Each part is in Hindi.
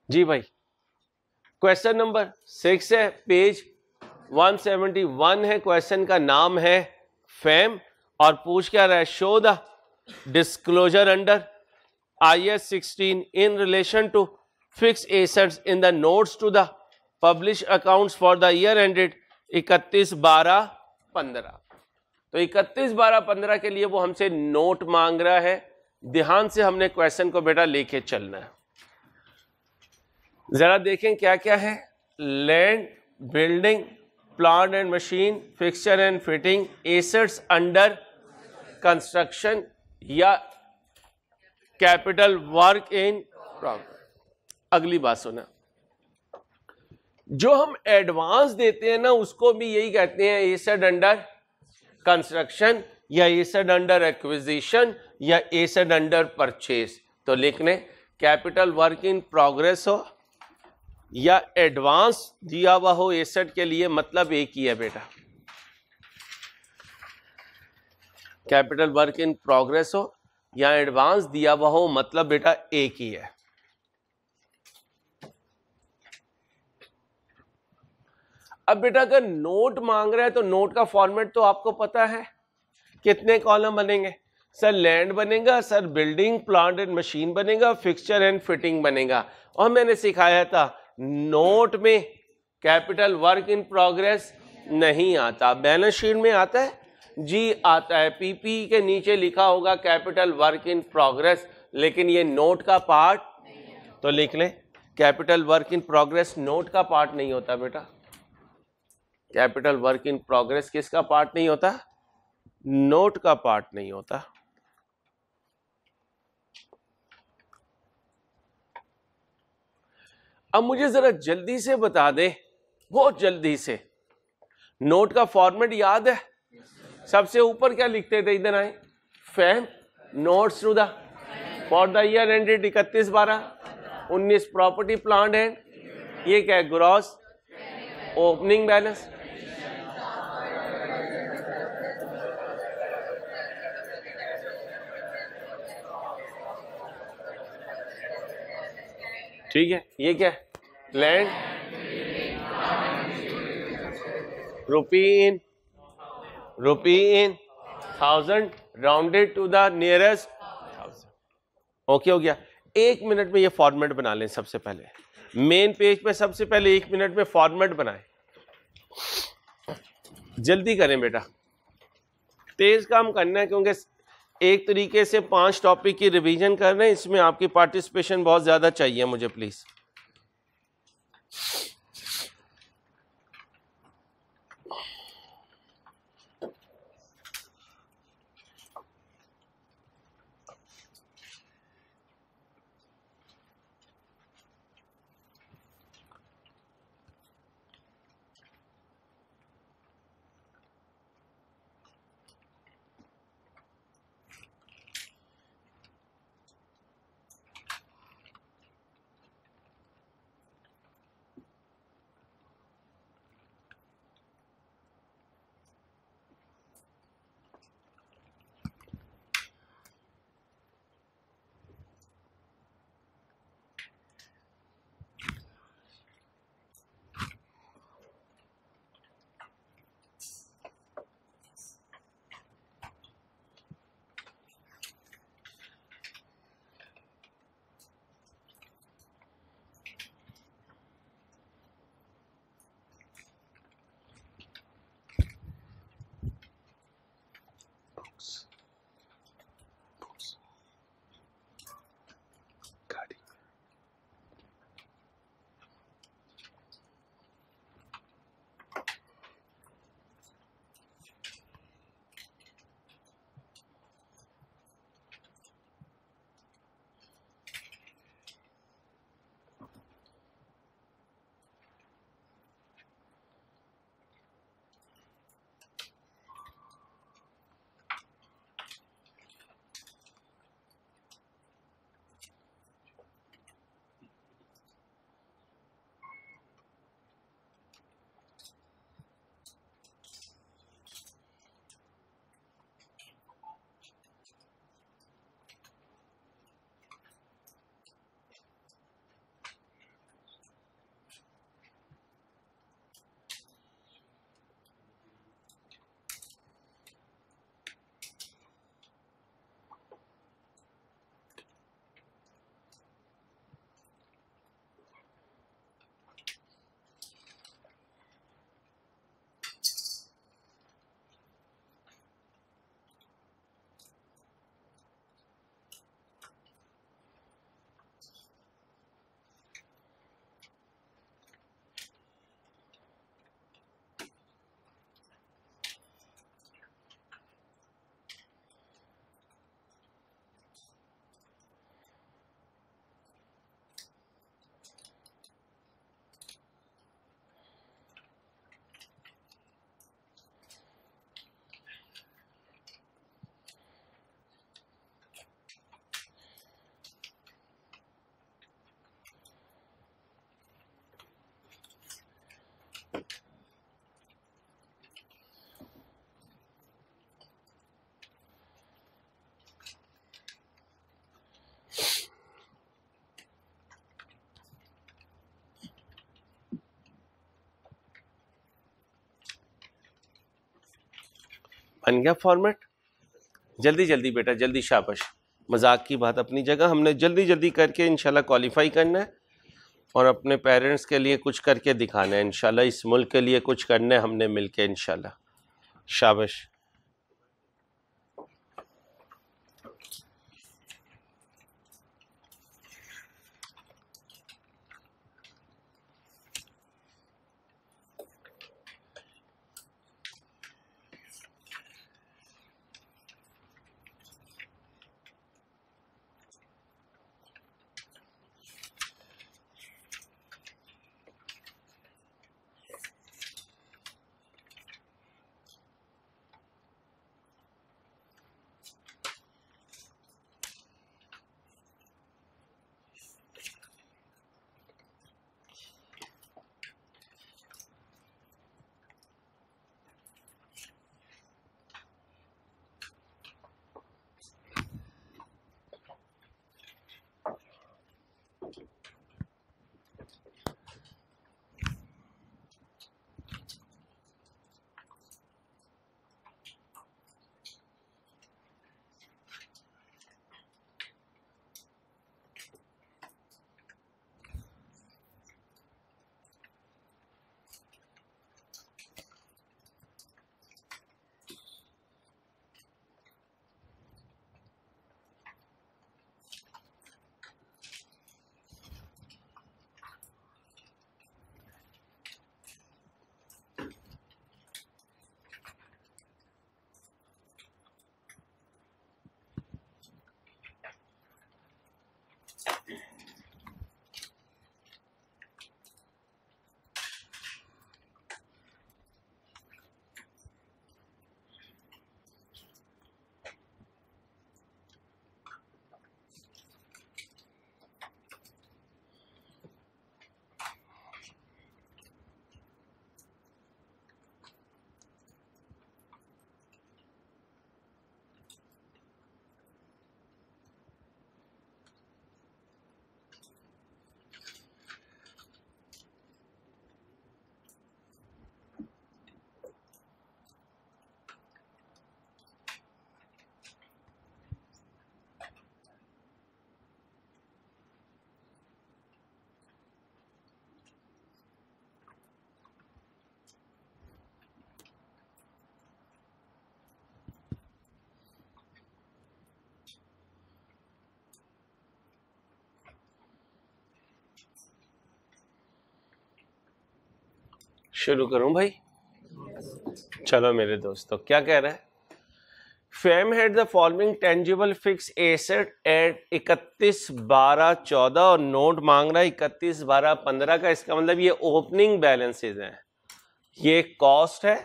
जी भाई, क्वेश्चन नंबर 6 है, पेज 171 है, क्वेश्चन का नाम है फैम और पूछ क्या रहा है, show the disclosure under IS 16 in relation to fixed assets in the notes to the published accounts for the year ended 31/12/15। तो 31/12/15 के लिए वो हमसे नोट मांग रहा है। ध्यान से हमने क्वेश्चन को बेटा लेके चलना है। जरा देखें क्या क्या है। Land, building, plant and machine, fixture and fitting, assets under construction या कैपिटल वर्क इन प्रोग्रेस। अगली बात सुना, जो हम एडवांस देते हैं ना उसको भी यही कहते हैं एसेट अंडर कंस्ट्रक्शन या एसेट अंडर एक्विजिशन या एसेट अंडर परचेज। तो लिख लें, कैपिटल वर्क इन प्रोग्रेस हो या एडवांस दिया हुआ हो एसेट के लिए, मतलब एक ही है बेटा। कैपिटल वर्क इन प्रोग्रेस हो या एडवांस दिया हुआ हो, मतलब बेटा एक ही है। अब बेटा अगर नोट मांग रहा है तो नोट का फॉर्मेट तो आपको पता है, कितने कॉलम बनेंगे सर? लैंड बनेगा sir, building, plant and machine बनेगा, फिक्सचर एंड फिटिंग बनेगा। और मैंने सिखाया था नोट में कैपिटल वर्क इन प्रोग्रेस नहीं आता, बैलेंस शीट में आता है जी, आता है। पीपी के नीचे लिखा होगा कैपिटल वर्क इन प्रोग्रेस, लेकिन ये नोट का पार्ट। तो लिख लें, capital work in progress note का पार्ट नहीं होता बेटा। कैपिटल वर्क इन प्रोग्रेस किसका पार्ट नहीं होता? नोट का पार्ट नहीं होता। अब मुझे जरा जल्दी से बता दे, बहुत जल्दी से, नोट का फॉर्मेट याद है? सबसे ऊपर क्या लिखते थे? इधर आए, फैम notes to the for the year ended 31/12/19 property plant and, ये क्या है? Gross opening balance. ठीक है, ये क्या है? Land, rupee in 1000 rounded to the nearest 1000। Okay हो गया। 1 मिनट में ये फॉर्मेट बना लें। सबसे पहले मेन पेज पे सबसे पहले 1 मिनट में फॉर्मेट बनाएं। जल्दी करें बेटा, तेज काम करना है, क्योंकि एक तरीके से 5 टॉपिक की रिवीजन कर रहे हैं, इसमें आपकी पार्टिसिपेशन बहुत ज्यादा चाहिए मुझे, प्लीज। बन गया फॉर्मेट। जल्दी जल्दी बेटा, जल्दी, शाबाश। मजाक की बात अपनी जगह, हमने जल्दी जल्दी करके इंशाल्लाह क्वालिफाई करना है और अपने पेरेंट्स के लिए कुछ करके दिखाना है इंशाल्लाह, इस मुल्क के लिए कुछ करना है हमने मिलके इंशाल्लाह। शाबाश। शुरू करूं भाई? चलो मेरे दोस्तों, क्या कह रहा है? Fame had the following tangible fixed asset eight 31/12/14 और नोट मांग रहा है 31/12/15 का। इसका मतलब ये ओपनिंग बैलेंसेज हैं, ये कॉस्ट है,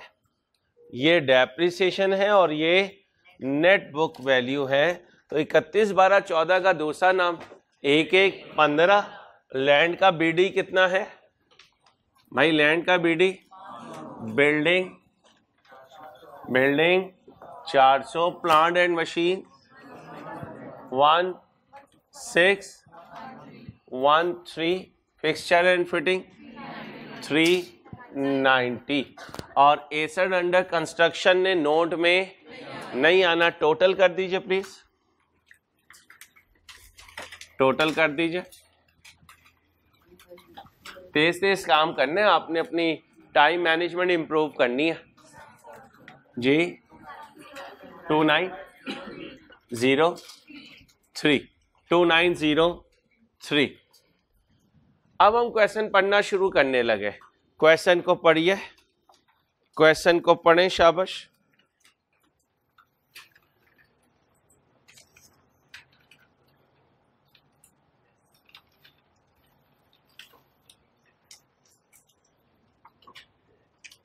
ये डेप्रिसिएशन है और ये नेट बुक वैल्यू है। तो 31/12/14 का दूसरा नाम 1/1/15। लैंड का बीडी कितना है भाई? लैंड का बीडी building 400, plant and machine 1613, fixture and fitting 390 और एसेट अंडर कंस्ट्रक्शन ने नोट में नहीं आना। टोटल कर दीजिए प्लीज, टोटल कर दीजिए। तेज तेज काम करने, आपने अपनी टाइम मैनेजमेंट इंप्रूव करनी है जी। 2903। अब हम क्वेश्चन पढ़ना शुरू करने लगे। क्वेश्चन को पढ़िए, क्वेश्चन को पढ़ें, शाबाश।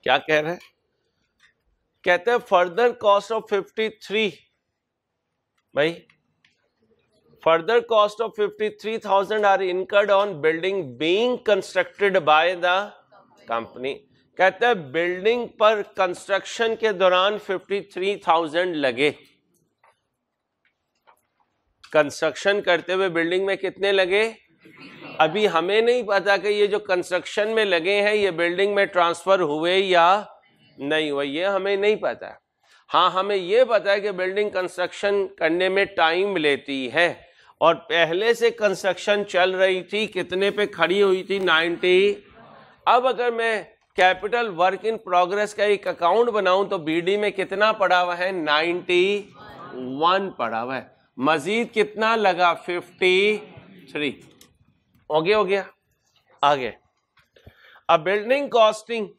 क्या कह रहे हैं? कहते हैं फर्दर कॉस्ट ऑफ 53 भाई, further cost of 53,000 are incurred on building being constructed by the company. कहते हैं बिल्डिंग पर कंस्ट्रक्शन के दौरान 53,000 लगे। कंस्ट्रक्शन करते हुए बिल्डिंग में कितने लगे? अभी हमें नहीं पता कि ये जो कंस्ट्रक्शन में लगे हैं ये बिल्डिंग में ट्रांसफर हुए या नहीं हुए, ये हमें नहीं पता। हाँ, हमें ये पता है कि बिल्डिंग कंस्ट्रक्शन करने में टाइम लेती है और पहले से कंस्ट्रक्शन चल रही थी, कितने पे खड़ी हुई थी? 90। अब अगर मैं कैपिटल वर्क इन प्रोग्रेस का एक अकाउंट बनाऊं तो बीडी में कितना पड़ा हुआ है? 91 पड़ा हुआ है। मजीद कितना लगा? 53। हो गया आगे। अब building costing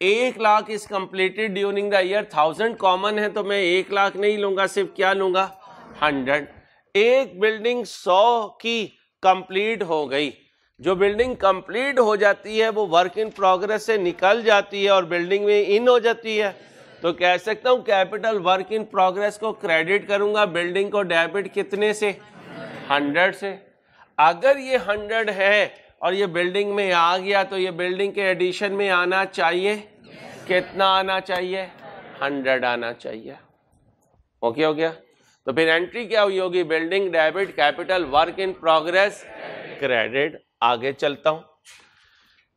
1 lakh is completed during the year. 1000 common है तो मैं 1 लाख नहीं लूंगा, सिर्फ क्या लूंगा? 100। एक बिल्डिंग 100 की कंप्लीट हो गई। जो बिल्डिंग कंप्लीट हो जाती है वो वर्क इन प्रोग्रेस से निकल जाती है और बिल्डिंग में इन हो जाती है, तो कह सकता हूं कैपिटल वर्क इन प्रोग्रेस को क्रेडिट करूंगा, बिल्डिंग को डेबिट कितने से? 100 से। अगर ये 100 है और ये बिल्डिंग में आ गया तो ये बिल्डिंग के एडिशन में आना चाहिए, कितना आना चाहिए? 100 आना चाहिए। ओके, हो गया। तो फिर एंट्री क्या हुई होगी? Building debit, capital work in progress credit. आगे चलता हूं।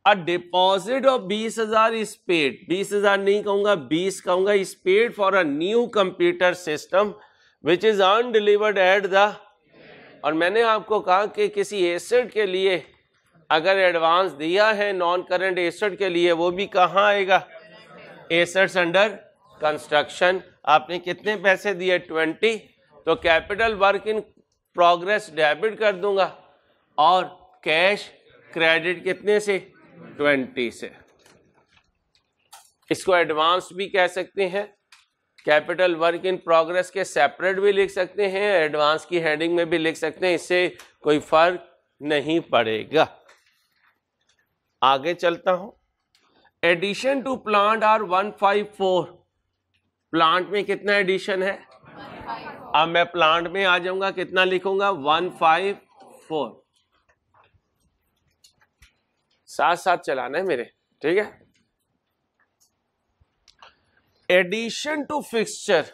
A deposit of 20,000 is paid, 20,000 नहीं कहूंगा, 20 कहूंगा, is paid for a new computer system which is undelivered at the. और मैंने आपको कहा कि किसी एसेट के लिए अगर एडवांस दिया है नॉन करंट एसेट के लिए, वो भी कहाँ आएगा? Assets under construction. आपने कितने पैसे दिए? 20। तो capital work in progress debit कर दूंगा और कैश क्रेडिट कितने से? 20 से। इसको एडवांस भी कह सकते हैं, कैपिटल वर्क इन प्रोग्रेस के सेपरेट भी लिख सकते हैं, एडवांस की हेडिंग में भी लिख सकते हैं, इससे कोई फर्क नहीं पड़ेगा। आगे चलता हूं। Addition to plant are 154। Plant में कितना एडिशन है? अब मैं प्लांट में आ जाऊंगा, कितना लिखूंगा? 154। साथ साथ चलाना है मेरे, ठीक है। Addition to fixture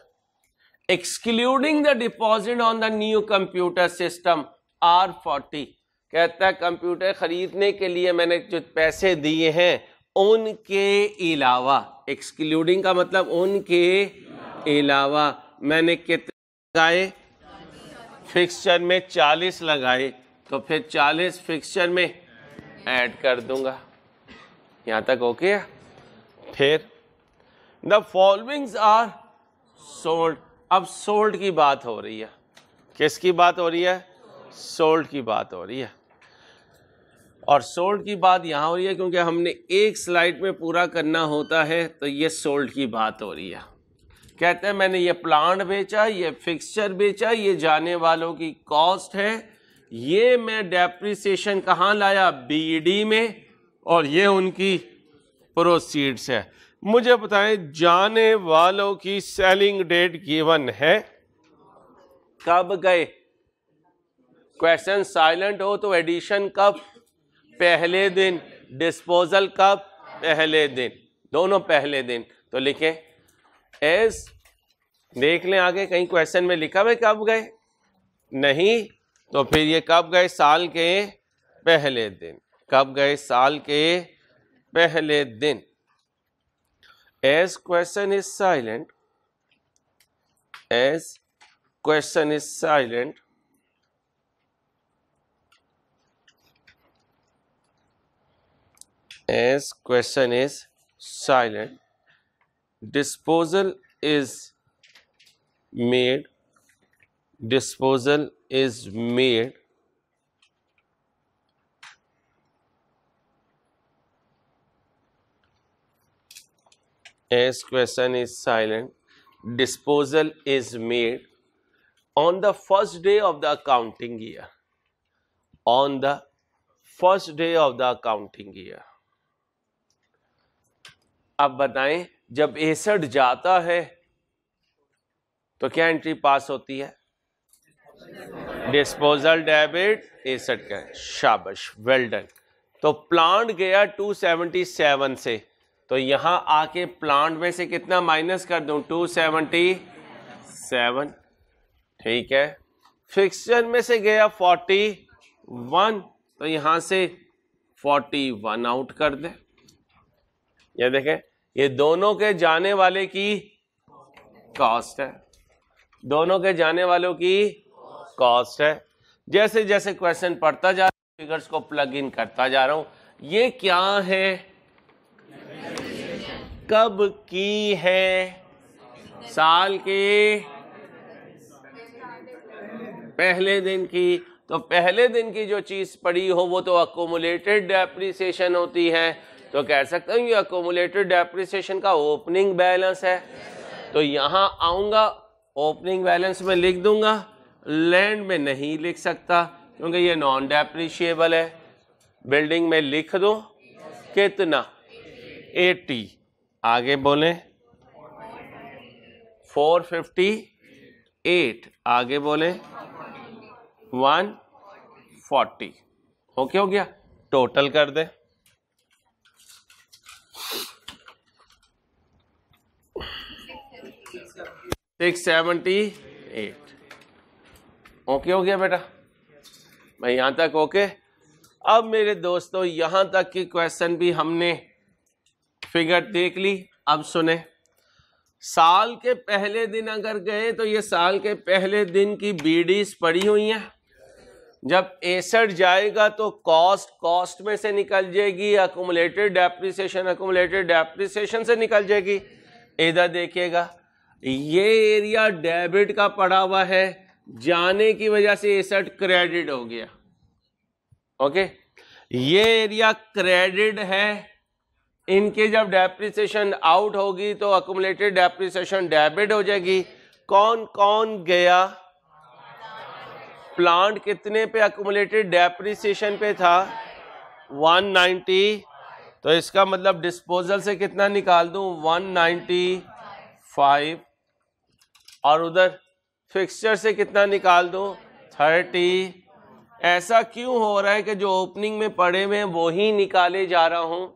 excluding the deposit on the new computer system R40। कहता है कंप्यूटर खरीदने के लिए मैंने जो पैसे दिए हैं उनके अलावा, एक्सक्लूडिंग का मतलब उनके अलावा मैंने कितने लगाए? फिक्सचर में 40 लगाए, तो फिर 40 फिक्सचर में ऐड कर दूंगा। यहां तक ओके। फिर द फॉलोइंग्स आर सोल्ड। अब सोल्ड की बात हो रही है। किसकी बात हो रही है? सोल्ड की बात हो रही है। और सोल्ड की बात यहां हो रही है क्योंकि हमने एक स्लाइड में पूरा करना होता है, तो ये सोल्ड की बात हो रही है। कहते हैं मैंने ये प्लांट बेचा, ये फिक्सचर बेचा, ये जाने वालों की कॉस्ट है, ये मैं डेप्रिसिएशन कहाँ लाया? बीडी में, और ये उनकी प्रोसीड्स है। मुझे बताएं जाने वालों की सेलिंग डेट गिवन है, कब गए? क्वेश्चन साइलेंट हो तो एडिशन कब? पहले दिन। डिस्पोजल कब? पहले दिन। दोनों पहले दिन। तो लिखें एज, देख लें आगे कहीं क्वेश्चन में लिखा हुआ कब गए? नहीं, तो फिर ये कब गए? साल के पहले दिन। कब गए? साल के पहले दिन। As question is silent, as question is silent, as question is silent, disposal is made, disposal is made as question is silent, disposal is made on the first day of the accounting year, on the first day of the accounting year। अब बताएं जब एसेट जाता है तो क्या एंट्री पास होती है? डिस्पोजल डेबिट, एसेट का। शाबाश, वेल डन। तो प्लांट गया 277 से, तो यहां आके प्लांट में से कितना माइनस कर दूं? 277, ठीक है। फिक्सचर में से गया 41, तो यहां से 41 आउट कर दे। ये देखें, ये दोनों के जाने वाले की कॉस्ट है, दोनों के जाने वालों की कॉस्ट है। जैसे जैसे क्वेश्चन पढ़ता जा रहा हूं फिगर्स को प्लग इन करता जा रहा हूं। ये क्या है, कब की है, साल के पहले दिन की। तो पहले दिन की जो चीज पड़ी हो वो तो अकोमुलेटेड डेप्रिसिएशन होती है, तो कह सकता हूँ ये अकोमुलेटेड डेप्रिसिएशन का ओपनिंग बैलेंस है। तो यहां आऊंगा, ओपनिंग बैलेंस में लिख दूंगा, लैंड में नहीं लिख सकता क्योंकि ये नॉन डेप्रिशिएबल है। बिल्डिंग में लिख दो कितना, 80, आगे बोले 458, आगे बोले 140। ओके हो गया, टोटल कर दे। $678। ओके हो गया बेटा भाई, यहां तक ओके। अब मेरे दोस्तों यहां तक की क्वेश्चन भी हमने फिगर देख ली। अब सुने, साल के पहले दिन अगर गए तो ये साल के पहले दिन की बीडीज पड़ी हुई हैं। जब 61 जाएगा तो कॉस्ट में से निकल जाएगी, अकुमुलेटेड डेप्रिसिएशन से निकल जाएगी। इधर देखिएगा, ये एरिया डेबिट का पड़ा हुआ है, जाने की वजह से 61 क्रेडिट हो गया। ओके, ये एरिया क्रेडिट है, इनके जब डेप्रिसिएशन आउट होगी तो अकुमुलेटेड डेप्रिसिएशन डेबिट हो जाएगी। कौन कौन गया, प्लांट कितने पे अकुमुलेटेड डेप्रिसिएशन पे था, 190। तो इसका मतलब डिस्पोजल से कितना निकाल दूं, 195। और उधर फिक्सचर से कितना निकाल दूं, 30। ऐसा क्यों हो रहा है कि जो ओपनिंग में पड़े हुए हैं वो ही निकाले जा रहा हूं,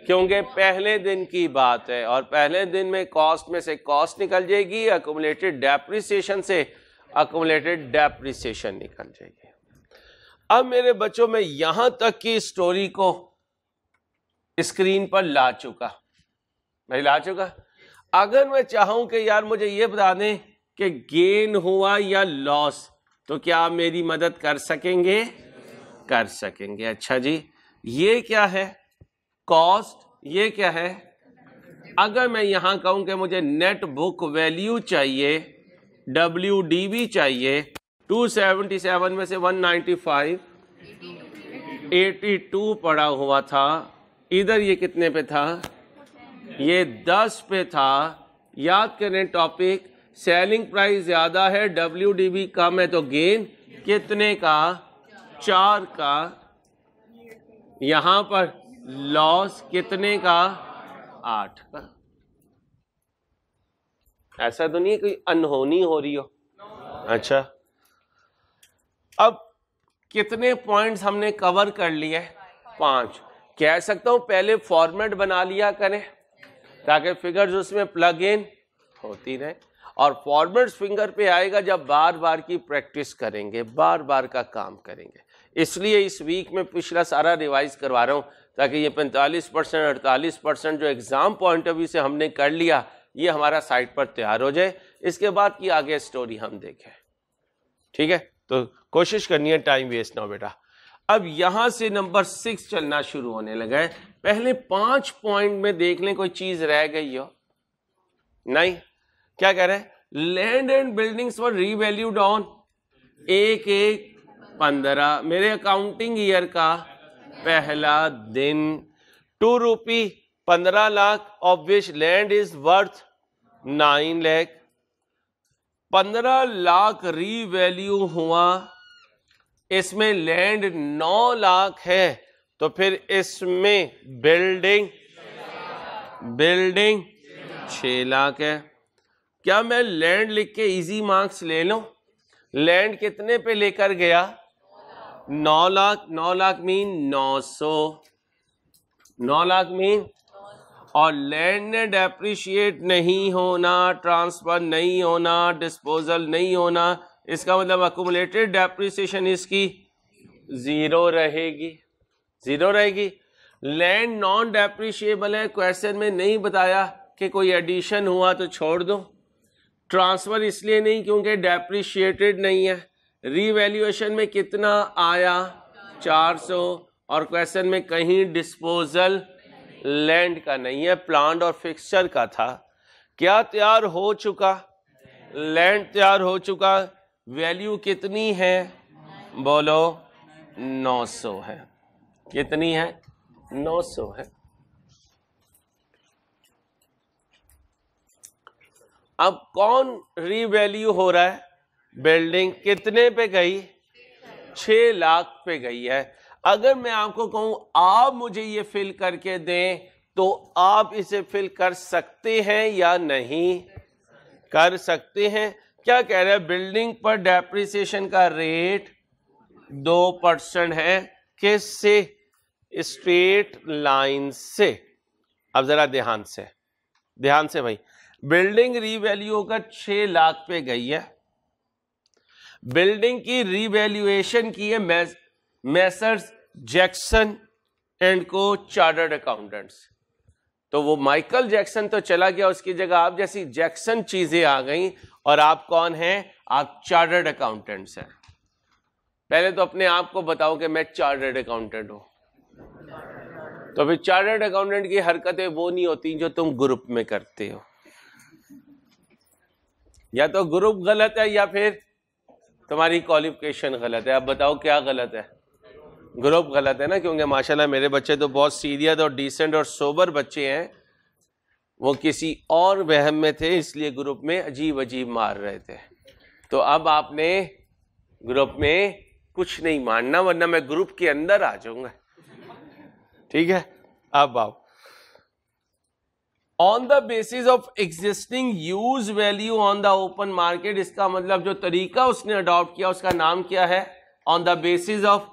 क्योंकि पहले दिन की बात है और पहले दिन में कॉस्ट में से कॉस्ट निकल जाएगी, अकुमुलेटेड डेप्रिसिएशन से अकुमुलेटेड डेप्रिसिएशन निकल जाएगी। अब मेरे बच्चों में यहां तक की स्टोरी को स्क्रीन पर ला चुका। अगर मैं चाहूं कि यार मुझे ये बता दें कि गेन हुआ या लॉस, तो क्या आप मेरी मदद कर सकेंगे? कर सकेंगे। अच्छा जी, ये क्या है, कॉस्ट, ये क्या है? अगर मैं यहां कहूं कि मुझे नेट बुक वैल्यू चाहिए, WDV चाहिए, 277 में से 195, 82 पड़ा हुआ था। इधर ये कितने पे था, ये 10 पे था। याद करें टॉपिक, सेलिंग प्राइस ज्यादा है, WDV कम है, तो गेन कितने का, 4 का। यहां पर लॉस कितने का, 8 का। ऐसा तो नहीं है कोई अनहोनी हो रही हो। अच्छा, अब कितने पॉइंट्स हमने कवर कर लिए, 5। कह सकता हूं पहले फॉर्मेट बना लिया करें ताकि फिगर्स उसमें प्लग इन होती रहे, और फॉर्मेट फिंगर पे आएगा जब बार बार की प्रैक्टिस करेंगे, बार बार का काम करेंगे। इसलिए इस वीक में पिछला सारा रिवाइज करवा रहा हूं ताकि ये 45%, 48% जो एग्जाम पॉइंट ऑफ व्यू से हमने कर लिया, ये हमारा साइट पर तैयार हो जाए। इसके बाद की आगे स्टोरी हम देखें, ठीक है? तो कोशिश करनी है टाइम वेस्ट ना हो बेटा। अब यहां से नंबर 6 चलना शुरू होने लगा है। पहले 5 पॉइंट में देख लें कोई चीज रह गई हो, नहीं? क्या कह रहे हैं, land and buildings were revalued on 1/1/15, मेरे अकाउंटिंग ईयर का पहला दिन। 2 रुपी 15 lakh of which land is worth 9 lakh. 15 lakh revalue हुआ, इसमें लैंड 9 लाख है, तो फिर इसमें बिल्डिंग 6 लाख है। क्या मैं लैंड लिख के इजी मार्क्स ले लूं? लैंड कितने पे लेकर गया, 9 लाख। 9 लाख मीन 900, 9 लाख मीन, और लैंड ने डेप्रिशिएट नहीं होना, ट्रांसफर नहीं होना, डिस्पोजल नहीं होना, इसका मतलब अकुमुलेटेड डेप्रिसिएशन इसकी 0 रहेगी, 0 रहेगी। लैंड नॉन डेप्रिशिएबल है, क्वेश्चन में नहीं बताया कि कोई एडिशन हुआ तो छोड़ दो, ट्रांसफर इसलिए नहीं क्योंकि डेप्रिशिएटेड नहीं है। रीवैल्यूएशन में कितना आया 400, और क्वेश्चन में कहीं डिस्पोजल लैंड का नहीं है, प्लांट और फिक्सचर का था। क्या तैयार हो चुका? लैंड तैयार हो चुका। वैल्यू कितनी है? बोलो 900 है। कितनी है? 900 है। अब कौन रीवैल्यू हो रहा है? बिल्डिंग कितने पे गई? 6 लाख पे गई है। अगर मैं आपको कहूं आप मुझे ये फिल करके दें, तो आप इसे फिल कर सकते हैं या नहीं? कर सकते हैं। क्या कह रहे हैं? बिल्डिंग पर डेप्रिसिएशन का रेट 2% है। किससे? स्ट्रेट लाइन से। अब जरा ध्यान से भाई, बिल्डिंग रीवैल्यू होकर 6 लाख पे गई है। बिल्डिंग की रीवैल्यूएशन की है मैसर्स जैक्सन एंड को चार्टर्ड अकाउंटेंट्स। तो वो माइकल जैक्सन तो चला गया, उसकी जगह आप जैसी जैक्सन चीजें आ गई। और आप कौन हैं? आप चार्टर्ड अकाउंटेंट्स हैं। पहले तो अपने आप को बताओ कि मैं चार्टर्ड अकाउंटेंट हूं। तो फिर चार्टर्ड अकाउंटेंट की हरकतें वो नहीं होती जो तुम ग्रुप में करते हो। या तो ग्रुप गलत है या फिर तुम्हारी क्वालिफिकेशन गलत है। अब बताओ क्या गलत है? ग्रुप गलत है ना, क्योंकि माशाल्लाह मेरे बच्चे तो बहुत सीरियस और डिसेंट और सोबर बच्चे हैं। वो किसी और वहम में थे, इसलिए ग्रुप में अजीब अजीब मार रहे थे। तो अब आपने ग्रुप में कुछ नहीं मानना, वरना मैं ग्रुप के अंदर आ जाऊंगा। ठीक है, अब आओ। On the basis of existing use value on the open market, इसका मतलब जो तरीका उसने अडॉप्ट किया उसका नाम क्या है? On the basis of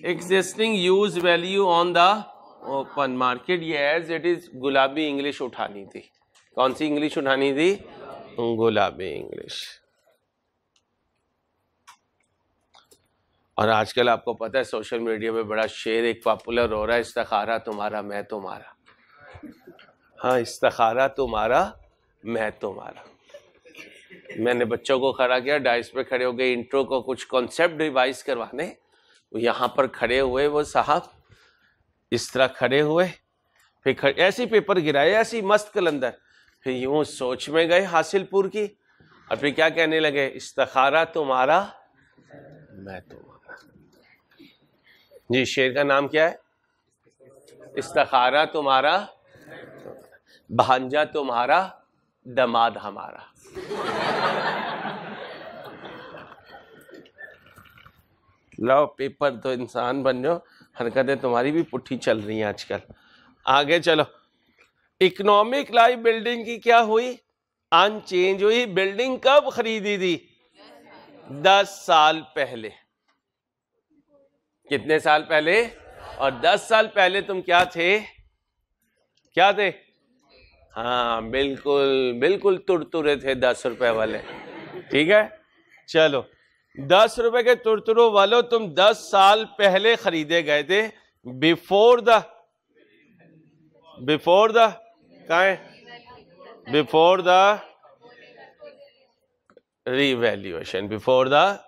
existing use value on the open market. ये एज इट इज गुलाबी इंग्लिश उठानी थी। कौन सी इंग्लिश उठानी थी? गुलाबी इंग्लिश। और आजकल आपको पता है सोशल मीडिया पे बड़ा शेर एक पॉपुलर हो रहा है, इस्तिखारा तुम्हारा मैं तुम्हारा। हाँ, इस्तिखारा तुम्हारा मैं तुम्हारा। मैंने बच्चों को खड़ा किया, डाइस पे खड़े हो गए, इंट्रो को कुछ कॉन्सेप्ट रिवाइज करवाने। यहाँ पर खड़े हुए वो साहब, इस तरह खड़े हुए, फिर ऐसी पेपर गिराए, ऐसी मस्त कलंदर, फिर यूं सोच में गए हासिलपुर की, और फिर क्या कहने लगे? इस्तिखारा तुम्हारा मैं तुम्हारा। जी, शेर का नाम क्या है? इस्तिखारा तुम्हारा, भांजा तुम्हारा, दमाद हमारा। लो पेपर तो इंसान बन जाओ, हरकतें तुम्हारी भी पुट्ठी चल रही हैं आजकल। आगे चलो। इकोनॉमिक लाइफ बिल्डिंग की क्या हुई? अनचेंज हुई। बिल्डिंग कब खरीदी थी? 10 साल पहले। कितने साल पहले? और 10 साल पहले तुम क्या थे? क्या थे? हाँ, बिल्कुल बिल्कुल तुरतुरे थे 10 रुपए वाले। ठीक है, चलो 10 रुपए के तुरतुरों वालों, तुम 10 साल पहले खरीदे गए थे। बिफोर द कहाँ है? Before the revaluation. Before the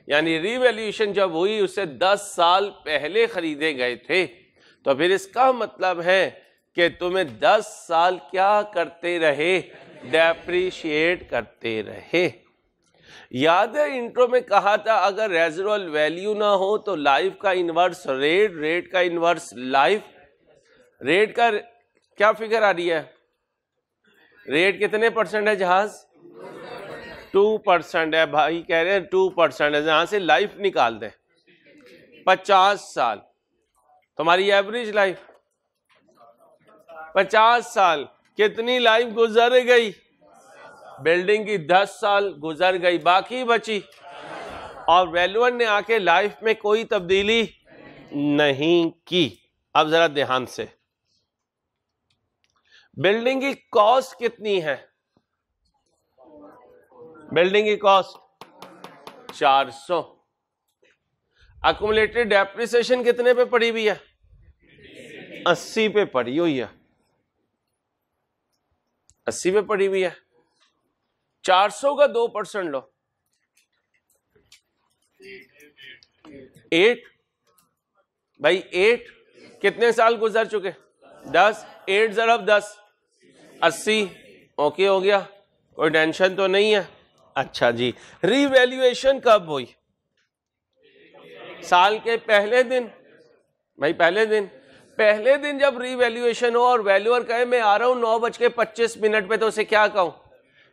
यानी रीवैल्यूएशन जब हुई उससे 10 साल पहले खरीदे गए थे। तो फिर इसका मतलब है कि तुम्हें 10 साल क्या करते रहे? डेप्रिशिएट करते रहे। याद है इंट्रो में कहा था अगर रेजिडुअल वैल्यू ना हो तो लाइफ का इनवर्स रेट, रेट का इनवर्स लाइफ। रेट का क्या फिगर आ रही है? रेट कितने % है जहाज? 2% है भाई, कह रहे हैं 2% है। यहां से लाइफ निकाल दें 50 साल, तुम्हारी एवरेज लाइफ 50 साल। कितनी लाइफ गुजर गई? बिल्डिंग की 10 साल गुजर गई, बाकी बची। और वैल्यूअर ने आके लाइफ में कोई तब्दीली नहीं की। अब जरा ध्यान से, बिल्डिंग की कॉस्ट कितनी है? बिल्डिंग की कॉस्ट 400। अक्यूमुलेटेड डेप्रिसिएशन कितने पे पड़ी हुई है? 80 पे पड़ी हुई है। 80 पे पड़ी हुई है। 400 का 2% लो, 8 भाई 8 कितने साल गुजर चुके? 10, 8 ज़रब 10 80। ओके हो गया, कोई टेंशन तो नहीं है। अच्छा जी, रीवैल्यूएशन कब हुई? साल के पहले दिन। भाई पहले दिन जब रीवैल्यूएशन हो और वैल्यूअर कहे मैं आ रहा हूं 9:25 पे, तो उसे क्या कहूं?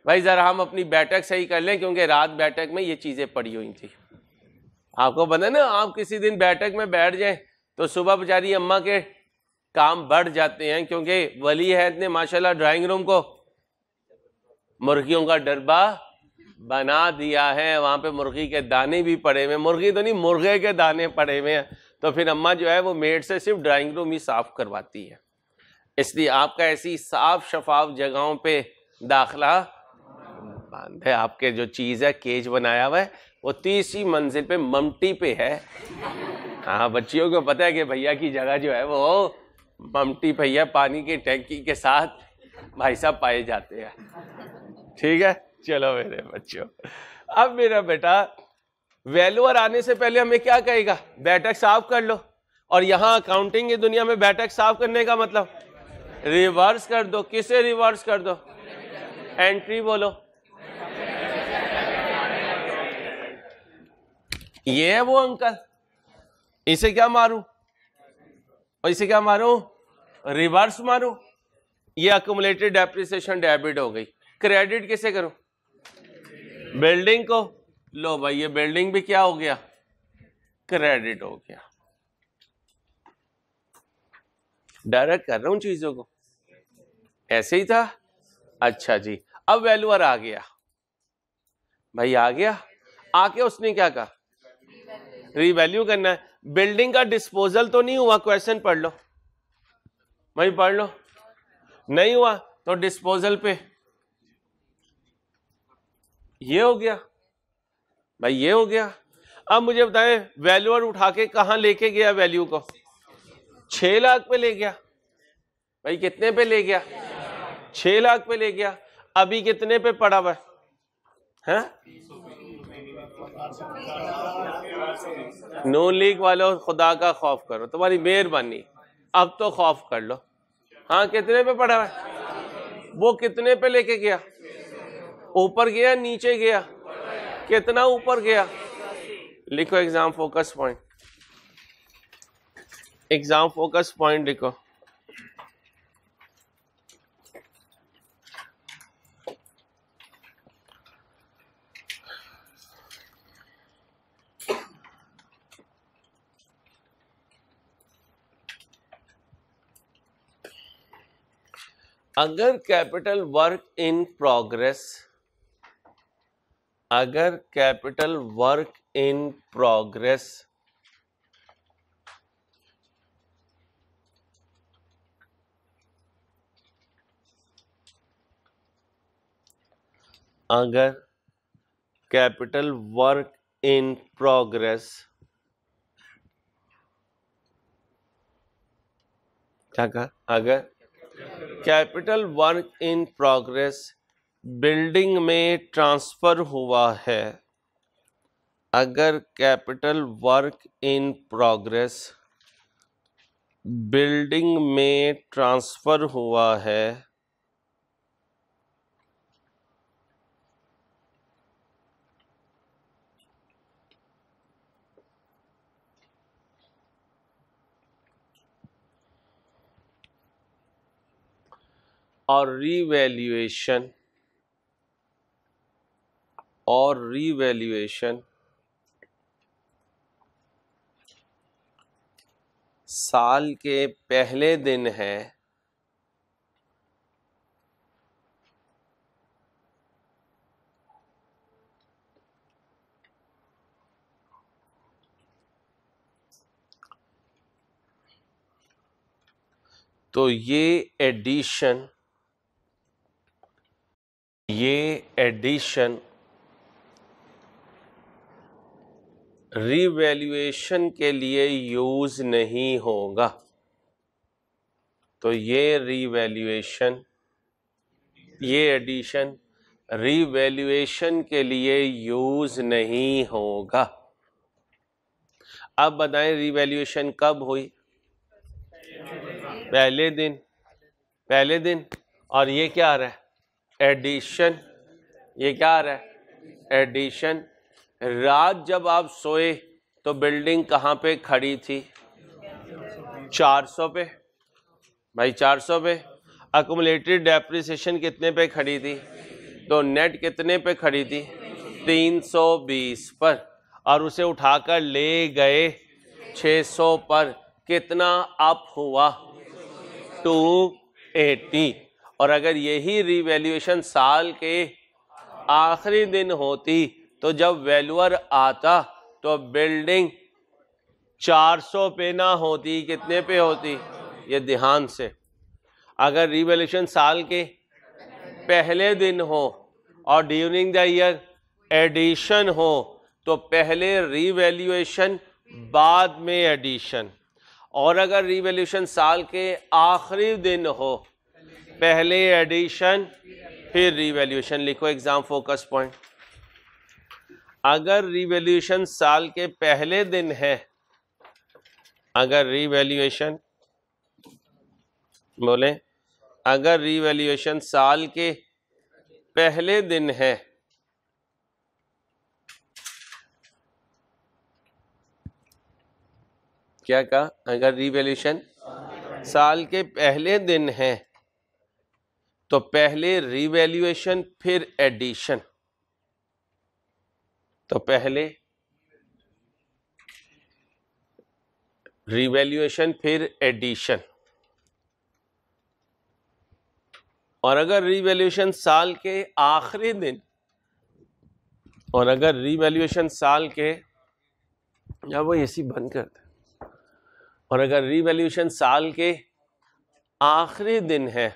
भाई जरा हम अपनी बैठक सही कर लें, क्योंकि रात बैठक में ये चीजें पड़ी हुई थी। आपको पता है ना, आप किसी दिन बैठक में बैठ जाएं तो सुबह बेचारी अम्मा के काम बढ़ जाते हैं, क्योंकि वली हैत ने माशाल्लाह ड्राइंग रूम को मुर्गियों का डरबा बना दिया है। वहां पे मुर्गी के दाने भी पड़े हुए, मुर्गी तो नहीं मुर्गे के दाने पड़े हुए हैं। तो फिर अम्मा जो है वो मेड से सिर्फ ड्राइंग रूम ही साफ करवाती है। इसलिए आपका ऐसी साफ शफाफ जगहों पे दाखला बांधे। आपके जो चीज है केज बनाया हुआ है वो 30वीं मंजिल पे ममटी पे है। हाँ, बच्चियों को पता है कि भैया की जगह जो है वो ममटी भैया पानी की टैंकी के साथ भाई साहब पाए जाते हैं। ठीक है, चलो मेरे बच्चों, अब मेरा बेटा वैल्यूअर आने से पहले हमें क्या कहेगा? बैठक साफ कर लो। और यहां अकाउंटिंग की दुनिया में बैठक साफ करने का मतलब रिवर्स कर दो। किसे रिवर्स कर दो? एंट्री बोलो। ये है वो अंकल, इसे क्या मारूं और इसे क्या मारूं? रिवर्स मारूं। ये अक्यूमुलेटेड डेप्रिसिएशन डेबिट हो गई। क्रेडिट किसे करूं? बिल्डिंग को। लो भाई, ये बिल्डिंग भी क्या हो गया? क्रेडिट हो गया। डायरेक्ट कर रहा हूं चीजों को, ऐसे ही था। अच्छा जी, अब वैल्यूअर आ गया। भाई आ गया, आके उसने क्या कहा? रीवैल्यू करना है। बिल्डिंग का डिस्पोजल तो नहीं हुआ? क्वेश्चन पढ़ लो भाई, पढ़ लो। नहीं हुआ तो डिस्पोजल पे ये हो गया। भाई ये हो गया। अब मुझे बताएं, वैल्यूअर उठा के कहां लेके गया? वैल्यू को 6 लाख पे ले गया। भाई कितने पे ले गया? 6 लाख पे ले गया। अभी कितने पे पड़ा हुआ है? नून लीग वालों, खुदा का खौफ करो, तुम्हारी मेहरबानी, अब तो खौफ कर लो। हाँ, कितने पे पड़ा हुआ है? वो कितने पे लेके गया? ऊपर गया नीचे गया? कितना ऊपर गया? लिखो exam focus point. Exam focus point लिखो। अगर कैपिटल वर्क इन प्रोग्रेस, अगर कैपिटल वर्क इन प्रोग्रेस अगर कैपिटल वर्क इन प्रोग्रेस क्या कहा? अगर capital work in progress building में ट्रांसफर हुआ है, अगर capital work in progress building में ट्रांसफर हुआ है, और रीवैल्यूएशन साल के पहले दिन है, तो ये एडिशन रीवैल्यूएशन के लिए यूज नहीं होगा। तो ये एडिशन रिवैल्यूएशन के लिए यूज नहीं होगा। अब बताएं रिवैल्यूएशन कब हुई? पहले दिन, पहले दिन। और ये क्या आ रहा है? एडिशन। ये क्या आ रहा है? एडिशन। रात जब आप सोए तो बिल्डिंग कहाँ पे खड़ी थी? 400 पे भाई, 400 पे। अकुमुलेटेड डेप्रिसिएशन कितने पे खड़ी थी? तो नेट कितने पे खड़ी थी? 320 पर। और उसे उठाकर ले गए 600 पर। कितना अप हुआ? 280। और अगर यही रिवैल्यूएशन साल के आखिरी दिन होती तो जब वैल्यूअर आता तो बिल्डिंग 400 पे ना होती, कितने पे होती? ये ध्यान से। अगर रिवैल्यूएशन साल के पहले दिन हो और ड्यूरिंग द ईयर एडिशन हो तो पहले रिवैल्यूएशन बाद में एडिशन। और अगर रिवैल्यूएशन साल के आखिरी दिन हो, पहले एडिशन फिर रिवैल्यूएशन। लिखो एग्जाम फोकस पॉइंट। अगर रिवैल्यूएशन साल के पहले दिन है, अगर रिवैल्यूएशन बोले, अगर रिवैल्यूएशन साल के पहले दिन है क्या कहा? अगर रिवैल्यूएशन साल के पहले दिन है तो पहले रिवैल्यूएशन फिर एडिशन। तो पहले रिवैल्यूएशन फिर एडिशन। और अगर रिवैल्यूएशन साल के आखिरी दिन, और अगर रिवैल्यूएशन साल के, या वो एसी बंद करते, और अगर रिवैल्यूएशन साल के आखिरी दिन है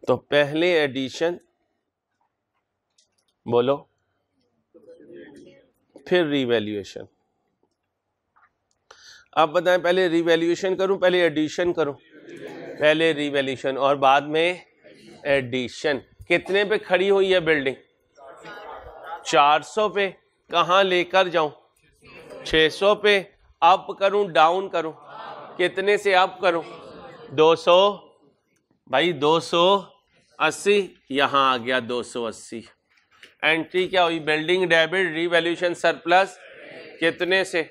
तो पहले एडिशन, बोलो, फिर रिवैल्यूएशन। अब बताएं पहले रिवैल्यूएशन करूं, पहले एडिशन करूं? पहले रिवैल्यूएशन और बाद में एडिशन। कितने पे खड़ी हुई है बिल्डिंग? 400 पे। कहां लेकर जाऊं? 600 पे। अप करूं डाउन करूं? कितने से अप करूं? 200 भाई, 280। यहां आ गया 280। एंट्री क्या हुई? Building debit, revaluation surplus. कितने से?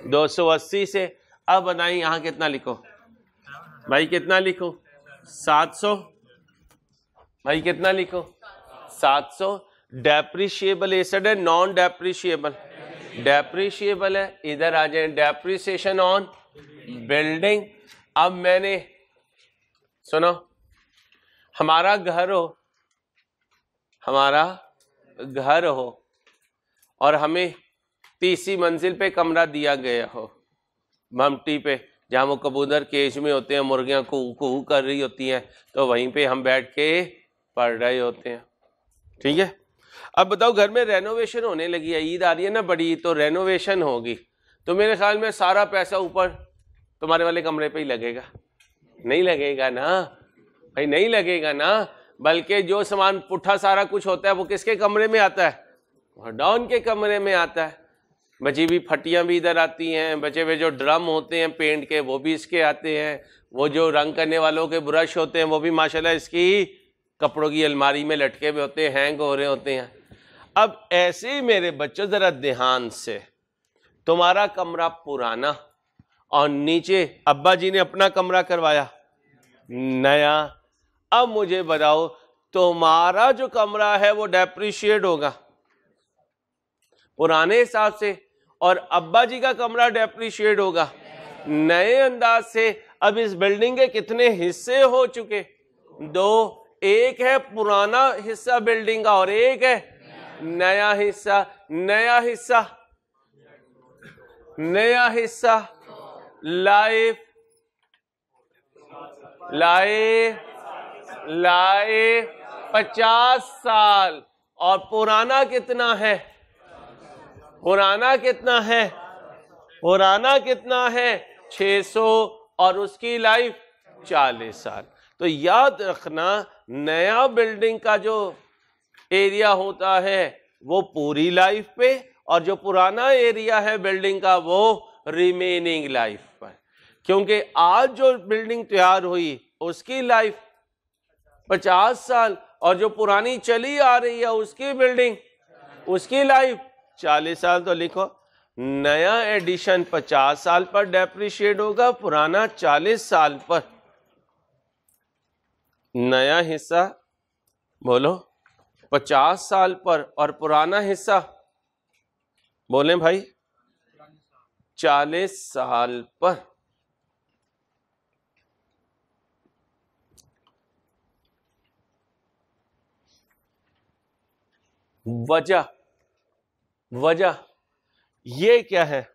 280 से। अब बताइए यहां कितना लिखो भाई? कितना लिखो? 700 भाई। कितना लिखो? 700। डेप्रिशिएबल एसेट है, नॉन डेप्रिशिएबल? डेप्रिशिएबल है। इधर आ जाए, डेप्रिसिएशन ऑन बिल्डिंग। अब मैंने, सुनो, हमारा घर हो, हमारा घर हो और हमें तीसरी मंजिल पे कमरा दिया गया हो, ममटी पे, जहाँ वो कबूतर केज में होते हैं, मुर्गियाँ कू कर रही होती हैं, तो वहीं पे हम बैठ के पढ़ रहे होते हैं। ठीक है। अब बताओ, घर में रेनोवेशन होने लगी है, ईद आ रही है ना बड़ी, तो रेनोवेशन होगी, तो मेरे ख्याल में सारा पैसा ऊपर तुम्हारे वाले कमरे पे ही लगेगा। नहीं लगेगा ना भाई? नहीं लगेगा ना। बल्कि जो सामान पुट्ठा सारा कुछ होता है वो किसके कमरे में आता है? डाउन के कमरे में आता है। बची हुई फटियां भी इधर आती हैं, बचे हुए जो ड्रम होते हैं पेंट के वो भी इसके आते हैं, वो जो रंग करने वालों के ब्रश होते हैं वो भी माशाल्लाह इसकी कपड़ों की अलमारी में लटके हुए होते हैं, हैंग हो रहे होते हैं। अब ऐसे ही मेरे बच्चों जरा ध्यान से, तुम्हारा कमरा पुराना और नीचे अब्बा जी ने अपना कमरा करवाया नया। अब मुझे बताओ, तुम्हारा जो कमरा है वो डेप्रिशिएट होगा पुराने हिसाब से, और अब्बा जी का कमरा डेप्रिशिएट होगा नए अंदाज से। अब इस बिल्डिंग के कितने हिस्से हो चुके? 2। एक है पुराना हिस्सा बिल्डिंग का और एक है नया हिस्सा। नया हिस्सा, नया हिस्सा लाइफ, लाइफ, लाइफ 50 साल। और पुराना कितना है? पुराना कितना है? पुराना कितना है? 600, और उसकी लाइफ 40 साल। तो याद रखना नया बिल्डिंग का जो एरिया होता है वो पूरी लाइफ पे, और जो पुराना एरिया है बिल्डिंग का वो रिमेनिंग लाइफ पर। क्योंकि आज जो बिल्डिंग तैयार हुई उसकी लाइफ 50 साल, और जो पुरानी चली आ रही है उसकी बिल्डिंग, उसकी लाइफ 40 साल। तो लिखो नया एडिशन 50 साल पर डेप्रिशिएट होगा, पुराना 40 साल पर। नया हिस्सा बोलो 50 साल पर, और पुराना हिस्सा बोले भाई 40 साल पर। वजह ये क्या है?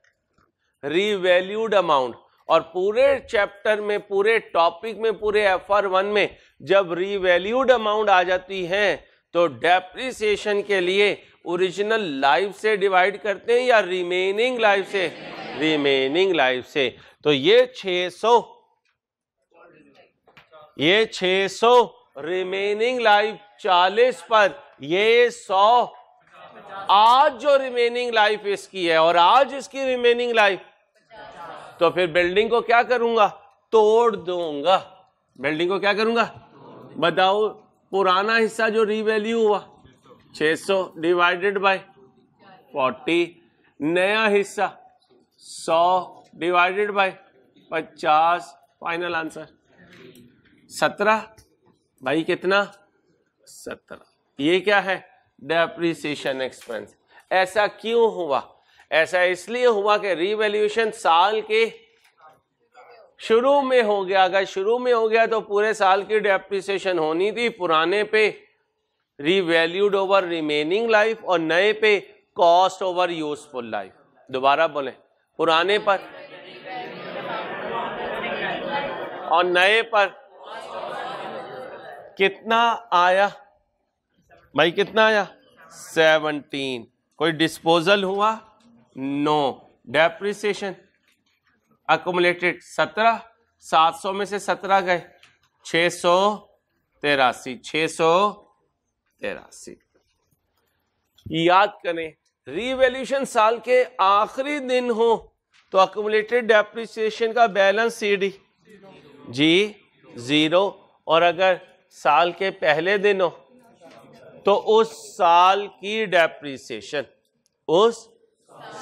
Revalued amount. और पूरे चैप्टर में, पूरे टॉपिक में, पूरे FR1 में जब रीवैल्यूड अमाउंट आ जाती है तो डेप्रिसिएशन के लिए ओरिजिनल लाइफ से डिवाइड करते हैं या रिमेनिंग लाइफ से? रिमेनिंग लाइफ से। तो ये 600 रिमेनिंग लाइफ 40 पर, ये 100 आज जो रिमेनिंग लाइफ इसकी है, और आज इसकी रिमेनिंग लाइफ। तो फिर बिल्डिंग को क्या करूंगा? तोड़ दूंगा। बिल्डिंग को क्या करूंगा? बताओ पुराना हिस्सा जो रीवैल्यू हुआ 600 डिवाइडेड बाय 40, नया हिस्सा 100 डिवाइडेड बाय 50, फाइनल आंसर 17। भाई कितना? 17। ये क्या है? Depreciation expense. ऐसा क्यों हुआ? ऐसा इसलिए हुआ कि रीवैल्यूएशन साल के शुरू में हो गया। अगर शुरू में हो गया तो पूरे साल की डेप्रिसिएशन होनी थी, पुराने पे रीवैल्यूड ओवर रिमेनिंग लाइफ और नए पे कॉस्ट ओवर यूजफुल लाइफ। दोबारा बोले, पुराने पर और नए पर कितना आया भाई? कितना आया? 17। कोई डिस्पोजल हुआ? नो। डेप्रिसिएशन अकुमुलेटेड 17, 700 में से 17 गए, 683। याद करें, रीवैल्यूएशन साल के आखिरी दिन हो तो अकुमुलेटेड डेप्रिसिएशन का बैलेंस CD जी 0, और अगर साल के पहले दिन हो तो उस साल की डेप्रिसिएशन, उस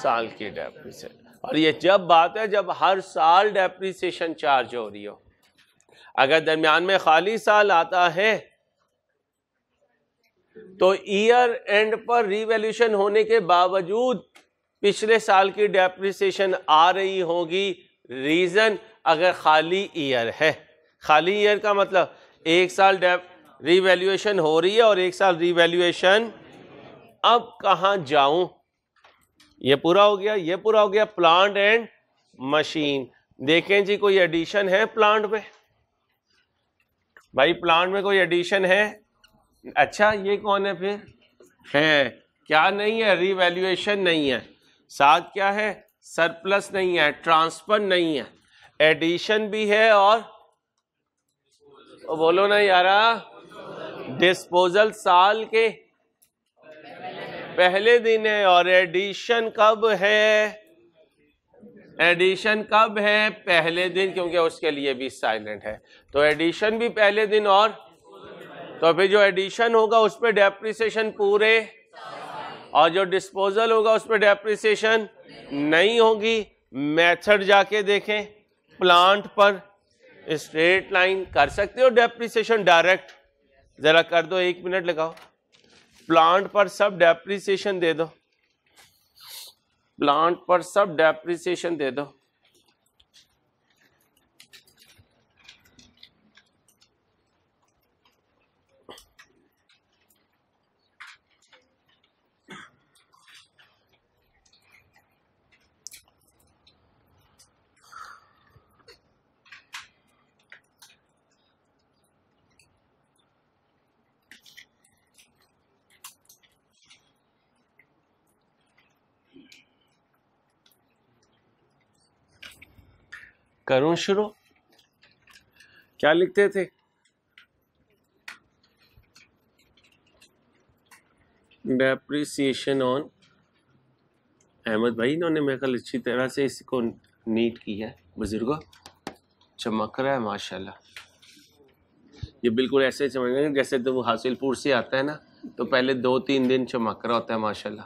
साल की डेप्रिसिएशन। और ये जब बात है जब हर साल डेप्रिसिएशन चार्ज हो रही हो। अगर दरमियान में खाली साल आता है तो ईयर एंड पर रीवैल्यूएशन होने के बावजूद पिछले साल की डेप्रिसिएशन आ रही होगी। रीजन, अगर खाली ईयर है। खाली ईयर का मतलब एक साल रीवैल्यूएशन हो रही है और एक साल रीवैल्यूएशन, अब कहां जाऊं? ये पूरा हो गया, ये पूरा हो गया। Plant and machine. देखें जी, कोई एडिशन है प्लांट में? भाई प्लांट में कोई एडिशन है? अच्छा, ये कौन है फिर? है क्या? नहीं है, रीवैल्यूएशन नहीं है। साथ क्या है? सरप्लस नहीं है, ट्रांसफर नहीं है, एडिशन भी है, और बोलो ना यारा, डिस्पोजल साल के पहले दिन है। और एडिशन कब है? एडिशन कब है? पहले दिन, क्योंकि उसके लिए भी साइलेंट है। तो एडिशन भी पहले दिन, और तो फिर जो एडिशन होगा उस पर डेप्रिसिएशन पूरे, और जो डिस्पोजल होगा उस पर डेप्रिसिएशन नहीं होगी। मेथड जाके देखें, प्लांट पर स्ट्रेट लाइन कर सकते हो डेप्रिसिएशन डायरेक्ट, जरा कर दो, 1 मिनट लगाओ। प्लांट पर सब डेप्रिसिएशन दे दो, प्लांट पर सब डेप्रिसिएशन दे दो। करूं शुरू? क्या लिखते थे? डेप्रिसिएशन ऑन, अहमद भाई इन्होंने मेरे ख्याल अच्छी तरह से इसको नीट किया है, बुजुर्गो चमक रहा है माशाल्लाह। ये बिल्कुल ऐसे चमक रहे हैं जैसे तो वो हासिलपुर से आता है ना, तो पहले 2-3 दिन चमक रहा होता है माशाल्लाह,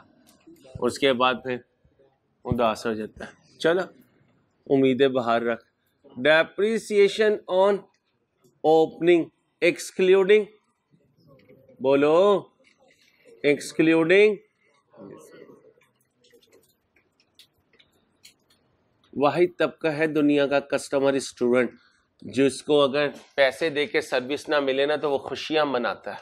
उसके बाद फिर उदास हो जाता है। चलो उम्मीदें बाहर रख। डेप्रिसिएशन ऑन ओपनिंग एक्सक्लूडिंग, बोलो एक्सक्लूडिंग, वाहिद तबका है दुनिया का कस्टमर स्टूडेंट जिसको अगर पैसे देके सर्विस ना मिले ना तो वो खुशियां मनाता है।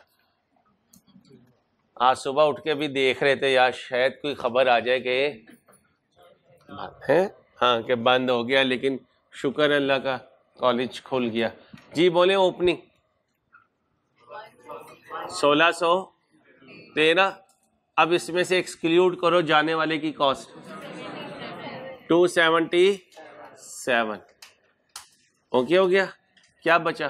आज सुबह उठ के भी देख रहे थे यार शायद कोई खबर आ जाए कि है हाँ कि बंद हो गया, लेकिन शुक्र अल्लाह का कॉलेज खुल गया। जी बोले ओपनिंग 1613, अब इसमें से एक्सक्लूड करो जाने वाले की कॉस्ट 277। ओके हो गया, क्या बचा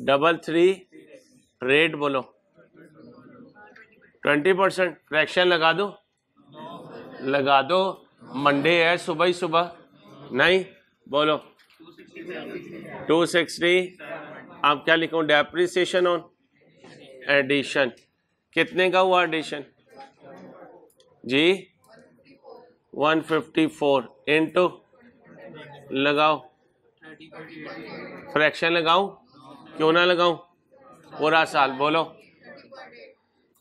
133, रेट बोलो 20%, फ्रैक्शन लगा दो, लगा दो, मंडे है सुबह ही सुबह, नहीं बोलो 260। आप क्या लिखूं, डेप्रिसिएशन ऑन एडिशन, कितने का हुआ एडिशन जी 154 इंटू लगाओ, फ्रैक्शन लगाऊं क्यों ना लगाऊं, पूरा साल बोलो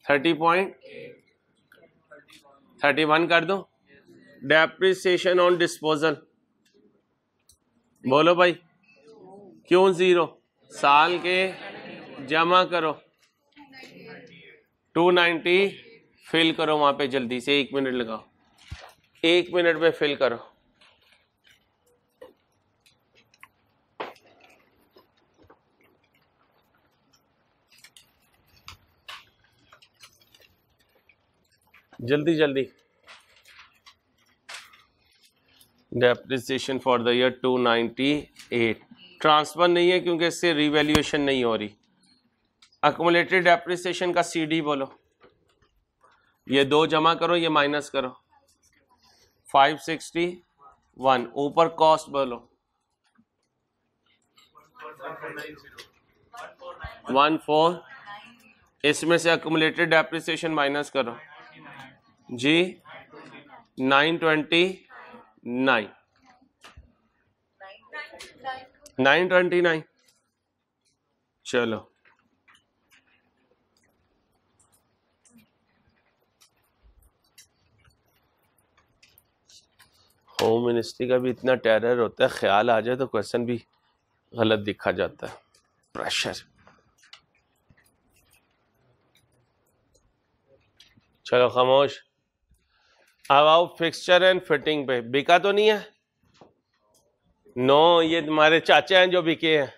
30.31 कर दो। डेप्रिसिएशन ऑन डिस्पोजल बोलो भाई क्यों 0, साल के जमा करो 290, फिल करो वहां पे जल्दी से, 1 मिनट लगाओ, 1 मिनट में फिल करो। जल्दी जल्दी। Depreciation for the year 298, transfer नहीं है क्योंकि इससे रिवैल्यूएशन नहीं हो रही। अक्यूमुलेटेड डेप्रिसिएशन का सीडी बोलो, ये 2 जमा करो, ये माइनस करो 561, ऊपर कॉस्ट बोलो 14, इसमें से अक्यूमुलेटेड डेप्रिसिएशन माइनस करो जी 929। चलो होम मिनिस्ट्री का भी इतना टेरर होता है, ख्याल आ जाए तो क्वेश्चन भी गलत दिखा जाता है, प्रेशर। चलो खामोश। अब आओ फिक्सचर एंड फिटिंग पे, बिका तो नहीं है, नो ये तुम्हारे चाचा हैं जो बिके हैं,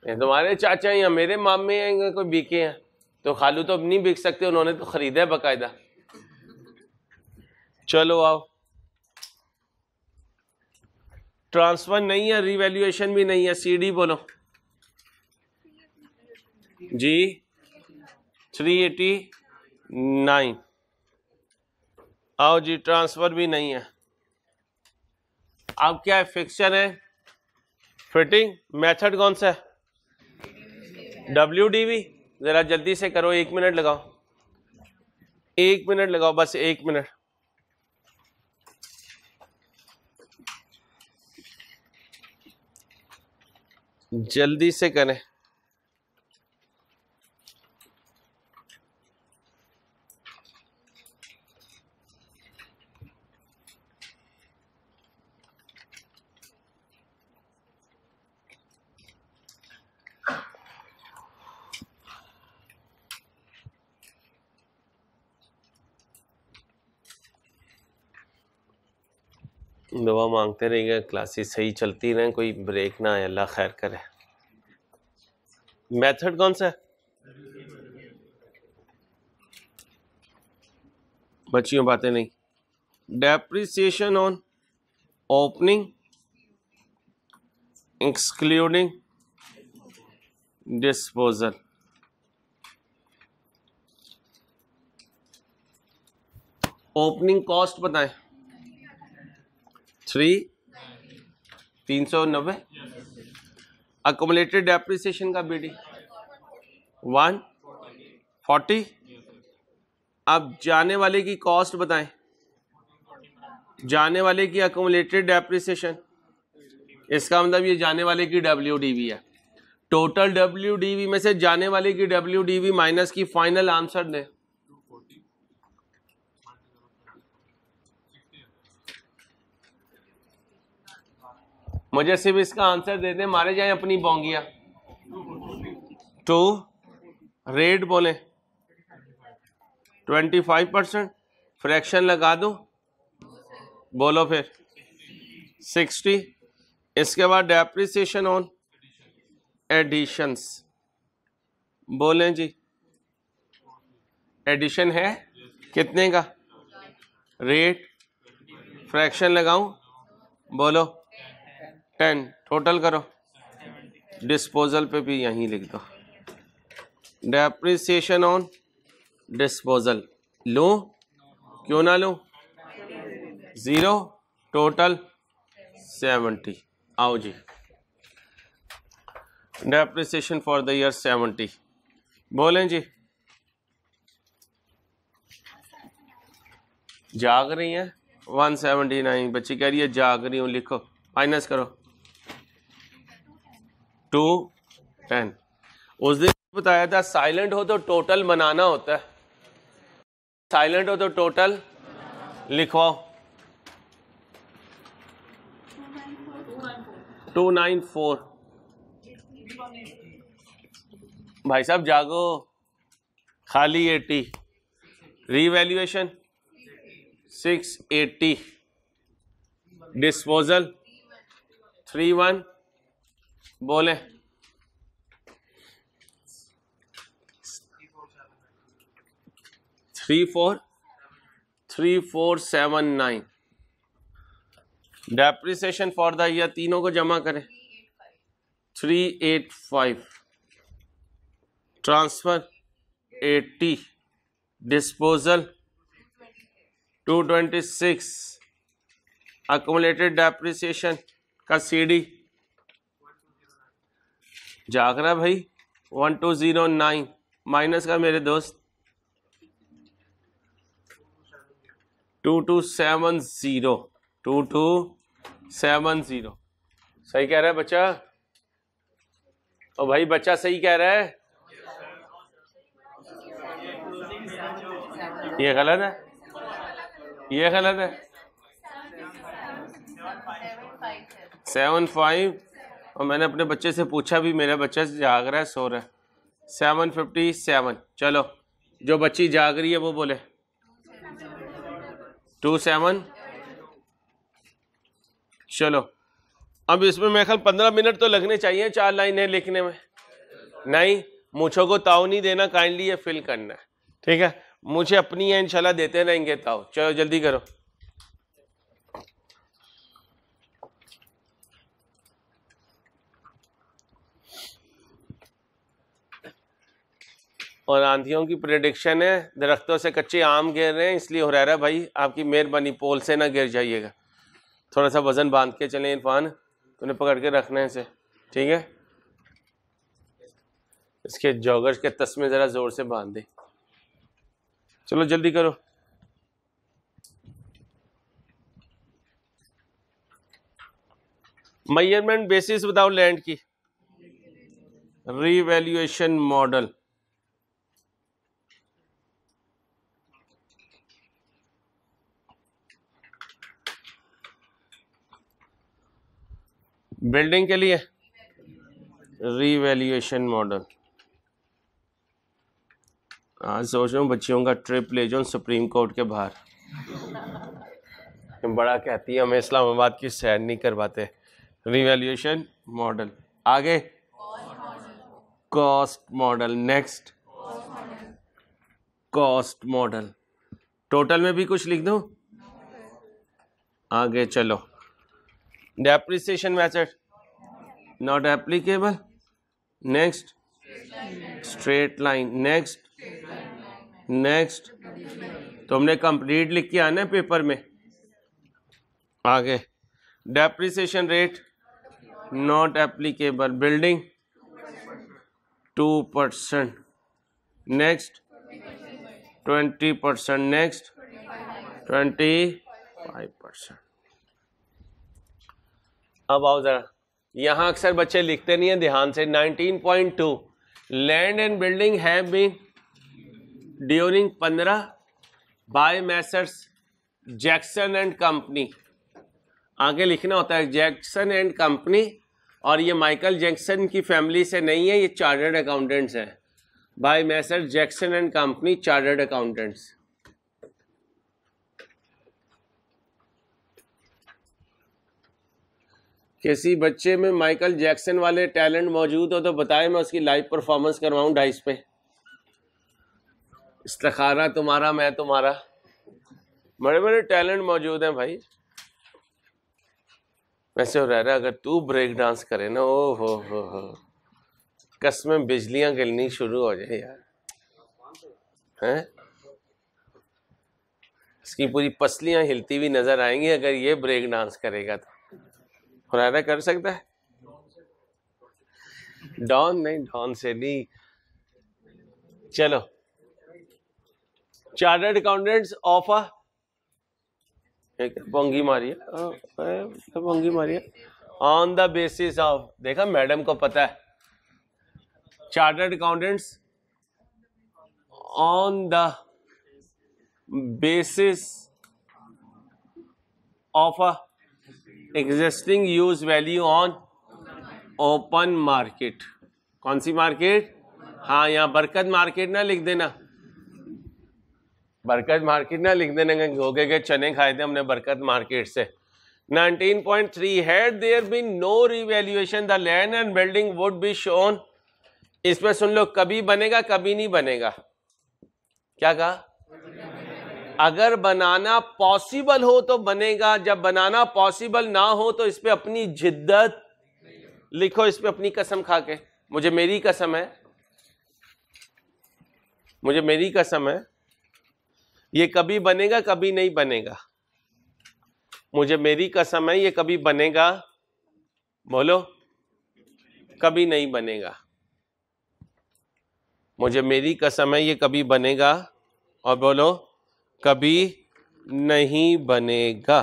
ये तुम्हारे चाचा हैं या मेरे मामे हैं कोई बिके हैं, तो खालू तो अब नहीं बिक सकते, उन्होंने तो खरीदा है बकायदा। चलो आओ, ट्रांसफर नहीं है, रिवैल्यूएशन भी नहीं है, सीडी बोलो जी 389। आओ जी, ट्रांसफर भी नहीं है। अब क्या है, फिक्सचर है, फिटिंग, मेथड कौन सा है, WDV। जरा जल्दी से करो, 1 मिनट लगाओ, 1 मिनट लगाओ, बस 1 मिनट। जल्दी से करें। दुआ मांगते रहिएगा, क्लासेस सही चलती रहें, कोई ब्रेक ना आए, अल्लाह खैर करे। मेथड कौन सा है बच्चियों, बातें नहीं। Depreciation on opening excluding disposal. Opening cost बताएं। 390। अकोमुलेटेड डेप्रिसिएशन का बीडी 140। अब जाने वाले की कॉस्ट बताएं, जाने वाले की अकोमुलेटेड डेप्रिसिएशन, इसका मतलब ये जाने वाले की WDV है। टोटल WDV में से जाने वाले की WDV माइनस की फाइनल आंसर दें। मुझे सिर्फ इसका आंसर दे दें, मारे जाए अपनी बोंगिया। 2 रेट बोले 25%, फ्रैक्शन लगा दो, बोलो फिर 60। इसके बाद डेप्रिसिएशन ऑन एडिशंस, बोलें जी एडिशन है कितने का, रेट फ्रैक्शन लगाऊं, बोलो 10, टोटल करो। डिस्पोजल पे भी यहीं लिख दो, डेप्रिसिएशन ऑन डिस्पोजल लूं क्यों ना लूं, 0, टोटल 70। आओ जी, डेप्रिसिएशन फॉर द ईयर 70, बोलें जी। जाग रही हैं 179, बच्ची कह रही है जाग रही हूं, लिखो माइनस करो 210। उस दिन बताया था साइलेंट हो तो टोटल बनाना होता है, साइलेंट हो तो टोटल लिखवाओ 294। भाई साहब जागो, खाली 80, रीवैल्यूएशन 680, डिस्पोजल 31, बोले 3479। डेप्रिसिएशन फॉर द ईयर, तीनों को जमा करें 385, ट्रांसफर 80, डिस्पोजल 226, अकोमुलेटेड डेप्रिसिएशन का CD जाग रहा भाई 1209, माइनस का मेरे दोस्त 2270। सही कह रहा है बच्चा, ओ भाई बच्चा सही कह रहा है, ये गलत है, ये गलत है। 75, और मैंने अपने बच्चे से पूछा भी, मेरा बच्चा जाग रहा है सो रहा है। 757। चलो जो बच्ची जाग रही है वो बोले 27। चलो अब इसमें मेरे ख्याल 15 मिनट तो लगने चाहिए 4 लाइनें लिखने में। नहीं, मुझे को ताव नहीं देना, काइंडली ये फिल करना है, ठीक है। मुझे अपनी है इंशाल्लाह देते रहेंगे ताव। चलो जल्दी करो। और आंधियों की प्रेडिक्शन है, दरख्तों से कच्चे आम गिर रहे हैं, इसलिए हुरैरा भाई आपकी मेहरबानी पोल से ना गिर जाइएगा, थोड़ा सा वजन बांध के चलें। इरफान उन्हें पकड़ के रखना है इसे, ठीक है। इसके जॉगर्स के तस्मे ज़रा ज़ोर से बांध दे। चलो जल्दी करो। मेजरमेंट बेसिस बताओ लैंड की, रीवैल्यूएशन मॉडल। बिल्डिंग के लिए रीवैल्यूएशन मॉडल। आज सोच रहा हूँ बच्चियों का ट्रिप ले जाऊँ सुप्रीम कोर्ट के बाहर। बड़ा कहती है हमें इस्लामाबाद की सैर नहीं करवाते। रीवैल्यूएशन मॉडल, आगे cost model, next cost model. Total में भी कुछ लिख दूं, आगे चलो। Depreciation method, not applicable, next straight line, next तुमने कंप्लीट लिख के आना है पेपर में। आगे depreciation rate not applicable, building 2%, next 20%, next 25%। अब आओ जरा, यहां अक्सर बच्चे लिखते नहीं है, ध्यान से। 19.2 land and building have been during 15 by Messrs Jackson and company. आगे लिखना होता है जैक्सन एंड कंपनी, और ये माइकल जैक्सन की फैमिली से नहीं है, ये चार्टर्ड अकाउंटेंट्स हैं। By Messrs Jackson and company, chartered accountants. किसी बच्चे में माइकल जैक्सन वाले टैलेंट मौजूद हो तो बताएं, मैं उसकी लाइव परफॉर्मेंस करवाऊं डाइस पे। इस्तिखारा तुम्हारा, मैं तुम्हारा, बड़े बड़े टैलेंट मौजूद हैं भाई। वैसे हो रहा है, अगर तू ब्रेक डांस करे ना, ओ हो कसमें बिजलियां गिरनी शुरू हो जाए यार, हैं? इसकी पूरी पसलियां हिलती हुई नजर आएंगी अगर ये ब्रेक डांस करेगा तो। हुरैरा कर सकता है? डॉन नहीं, डॉन से नहीं। चलो, चार्टर्ड अकाउंटेंट्स ऑफ पंगी मारिए, पंगी मारिए ऑन द बेसिस ऑफ, देखा मैडम को पता है, chartered accountants on the basis of a existing use value on open market. कौन सी मार्केट? हाँ, यहां बरकत मार्केट ना लिख देना, बरकत मार्केट ना लिख देना, हो गए चने खाए थे हमने बरकत मार्केट से। 19.3 had there been no revaluation the land and building would be shown. इसमें सुन लो, कभी बनेगा कभी नहीं बनेगा। क्या कहा? अगर बनाना पॉसिबल हो तो बनेगा, जब बनाना पॉसिबल ना हो तो इस पे अपनी जिद्दत लिखो, इस पे अपनी कसम खा के, मुझे मेरी कसम है, मुझे मेरी कसम है, ये कभी बनेगा कभी नहीं बनेगा। मुझे मेरी कसम है, ये कभी बनेगा, बोलो, कभी नहीं बनेगा। मुझे मेरी कसम है, ये कभी बनेगा, और बोलो कभी नहीं बनेगा।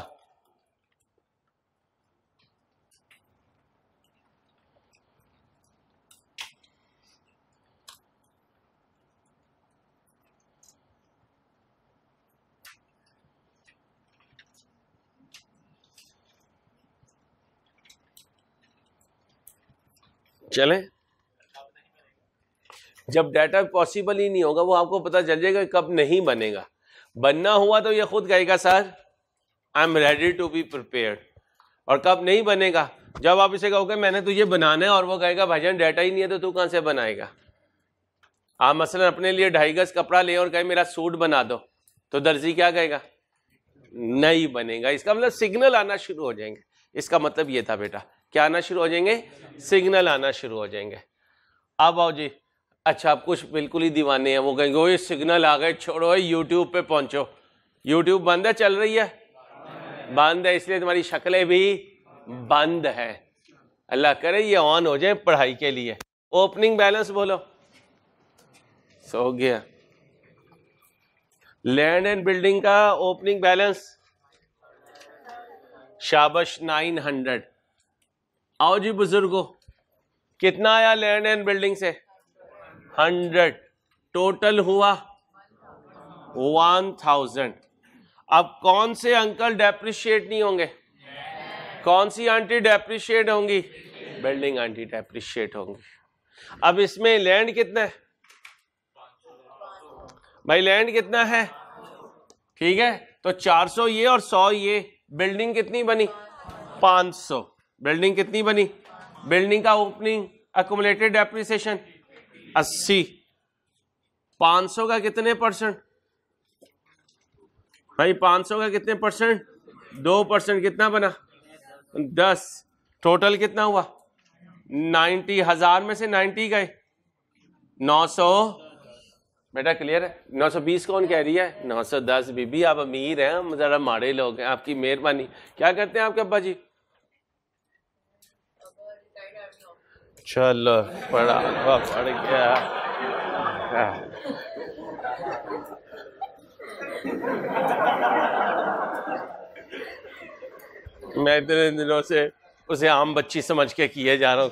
चलें, जब डाटा पॉसिबल ही नहीं होगा, वो आपको पता चल जाएगा कब नहीं बनेगा। बनना हुआ तो ये खुद कहेगा sir I am ready to be prepared. और कब नहीं बनेगा? जब आप इसे कहोगे मैंने तुझे बनाना है, और वो कहेगा भाईजान डाटा ही नहीं है तो तू कहां से बनाएगा। आप मसलन अपने लिए 2.5 गज कपड़ा ले और कहे मेरा सूट बना दो, तो दर्जी क्या कहेगा? नहीं बनेगा। इसका मतलब सिग्नल आना शुरू हो जाएंगे। इसका मतलब ये था बेटा, क्या आना शुरू हो जाएंगे? सिग्नल आना शुरू हो जाएंगे। अब आओ जी, अच्छा आप कुछ बिल्कुल ही दीवाने हैं, वो कहेंगे ये सिग्नल आ गए, छोड़ो यूट्यूब पे पहुंचो। यूट्यूब बंद है, चल रही है? बंद है, इसलिए तुम्हारी शक्लें भी बंद है। अल्लाह करे ये ऑन हो जाए पढ़ाई के लिए। ओपनिंग बैलेंस बोलो, सो गया। लैंड एंड बिल्डिंग का ओपनिंग बैलेंस शाबाश 900। आओ जी बुजुर्गो, कितना आया लैंड एंड बिल्डिंग से? 100। टोटल हुआ 1000। अब कौन से अंकल डेप्रिशिएट नहीं होंगे? कौन सी आंटी डेप्रिशिएट होंगी? बिल्डिंग आंटी डेप्रिशिएट होंगी। अब इसमें लैंड कितना है भाई? लैंड कितना है? ठीक है, तो 400 ये और 100 ये। बिल्डिंग कितनी बनी? 500। बिल्डिंग कितनी बनी? बिल्डिंग का ओपनिंग एक्युमुलेटेड डेप्रिसिएशन 80। 500 का कितने परसेंट भाई? 500 का कितने परसेंट? 2%। कितना बना? 10। टोटल कितना हुआ? 90, 1000 में से 90 गए, 900। बेटा क्लियर है? 920 कौन कह रही है? 910। बीबी आप अमीर हैं, हम जरा माड़े लोग हैं, आपकी मेहरबानी। क्या करते हैं आपके अब्बा जी? चलो पढ़ा पढ़ गया। मैं इतने दिनों से उसे आम बच्ची समझ के किए जा रहा हूँ